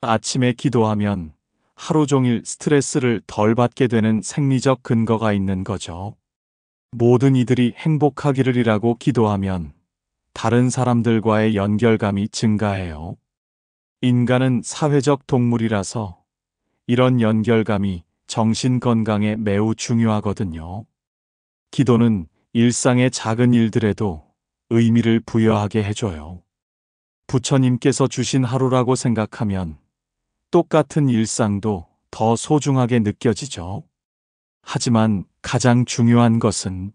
아침에 기도하면 하루 종일 스트레스를 덜 받게 되는 생리적 근거가 있는 거죠. 모든 이들이 행복하기를이라고 기도하면 다른 사람들과의 연결감이 증가해요. 인간은 사회적 동물이라서 이런 연결감이 정신 건강에 매우 중요하거든요. 기도는 일상의 작은 일들에도 의미를 부여하게 해줘요. 부처님께서 주신 하루라고 생각하면 똑같은 일상도 더 소중하게 느껴지죠. 하지만 가장 중요한 것은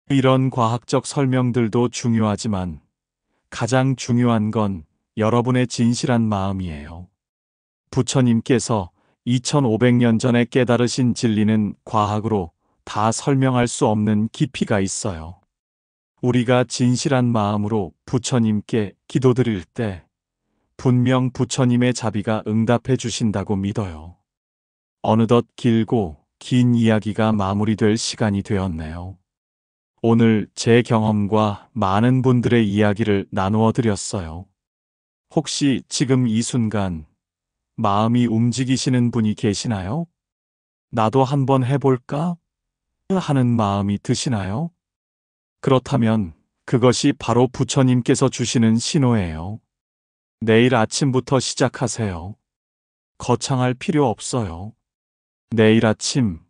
이런 과학적 설명들도 중요하지만 가장 중요한 건 여러분의 진실한 마음이에요. 부처님께서 2500년 전에 깨달으신 진리는 과학으로 다 설명할 수 없는 깊이가 있어요. 우리가 진실한 마음으로 부처님께 기도드릴 때 분명 부처님의 자비가 응답해 주신다고 믿어요. 어느덧 길고 긴 이야기가 마무리될 시간이 되었네요. 오늘 제 경험과 많은 분들의 이야기를 나누어 드렸어요. 혹시 지금 이 순간 마음이 움직이시는 분이 계시나요? 나도 한번 해볼까? 하는 마음이 드시나요? 그렇다면 그것이 바로 부처님께서 주시는 신호예요. 내일 아침부터 시작하세요. 거창할 필요 없어요. 내일 아침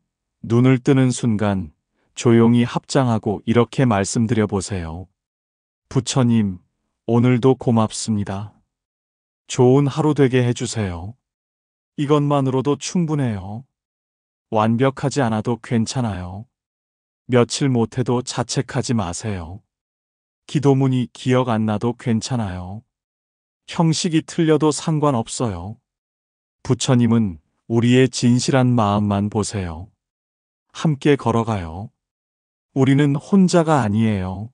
눈을 뜨는 순간 조용히 합장하고 이렇게 말씀드려 보세요. 부처님, 오늘도 고맙습니다. 좋은 하루 되게 해주세요. 이것만으로도 충분해요. 완벽하지 않아도 괜찮아요. 며칠 못해도 자책하지 마세요. 기도문이 기억 안 나도 괜찮아요. 형식이 틀려도 상관없어요. 부처님은 우리의 진실한 마음만 보세요. 함께 걸어가요. 우리는 혼자가 아니에요.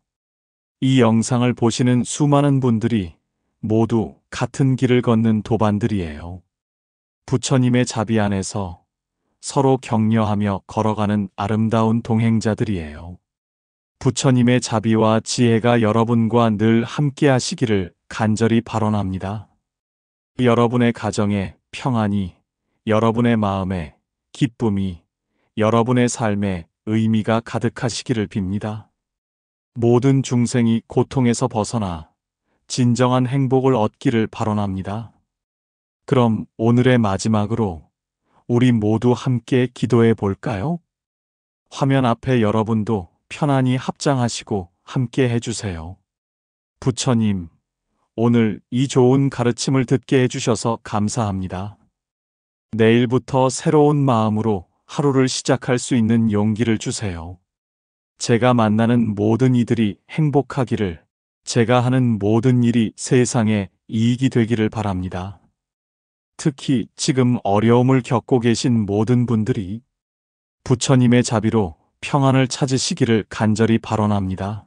이 영상을 보시는 수많은 분들이 모두 같은 길을 걷는 도반들이에요. 부처님의 자비 안에서 서로 격려하며 걸어가는 아름다운 동행자들이에요. 부처님의 자비와 지혜가 여러분과 늘 함께 하시기를 간절히 발언합니다. 여러분의 가정에 평안이, 여러분의 마음에 기쁨이, 여러분의 삶에 의미가 가득하시기를 빕니다. 모든 중생이 고통에서 벗어나 진정한 행복을 얻기를 발언합니다. 그럼 오늘의 마지막으로 우리 모두 함께 기도해 볼까요? 화면 앞에 여러분도 편안히 합장하시고 함께 해주세요. 부처님, 오늘 이 좋은 가르침을 듣게 해주셔서 감사합니다. 내일부터 새로운 마음으로 하루를 시작할 수 있는 용기를 주세요. 제가 만나는 모든 이들이 행복하기를, 제가 하는 모든 일이 세상에 이익이 되기를 바랍니다. 특히 지금 어려움을 겪고 계신 모든 분들이 부처님의 자비로 평안을 찾으시기를 간절히 발언합니다.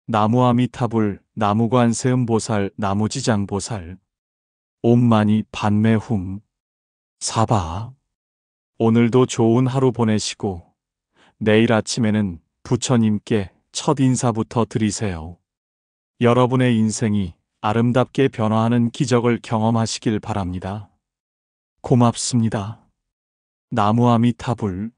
나무아미타불, 나무관세음보살, 나무지장보살, 옴마니 반매훔, 사바. 오늘도 좋은 하루 보내시고 내일 아침에는 부처님께 첫 인사부터 드리세요. 여러분의 인생이 아름답게 변화하는 기적을 경험하시길 바랍니다. 고맙습니다. 나무아미타불.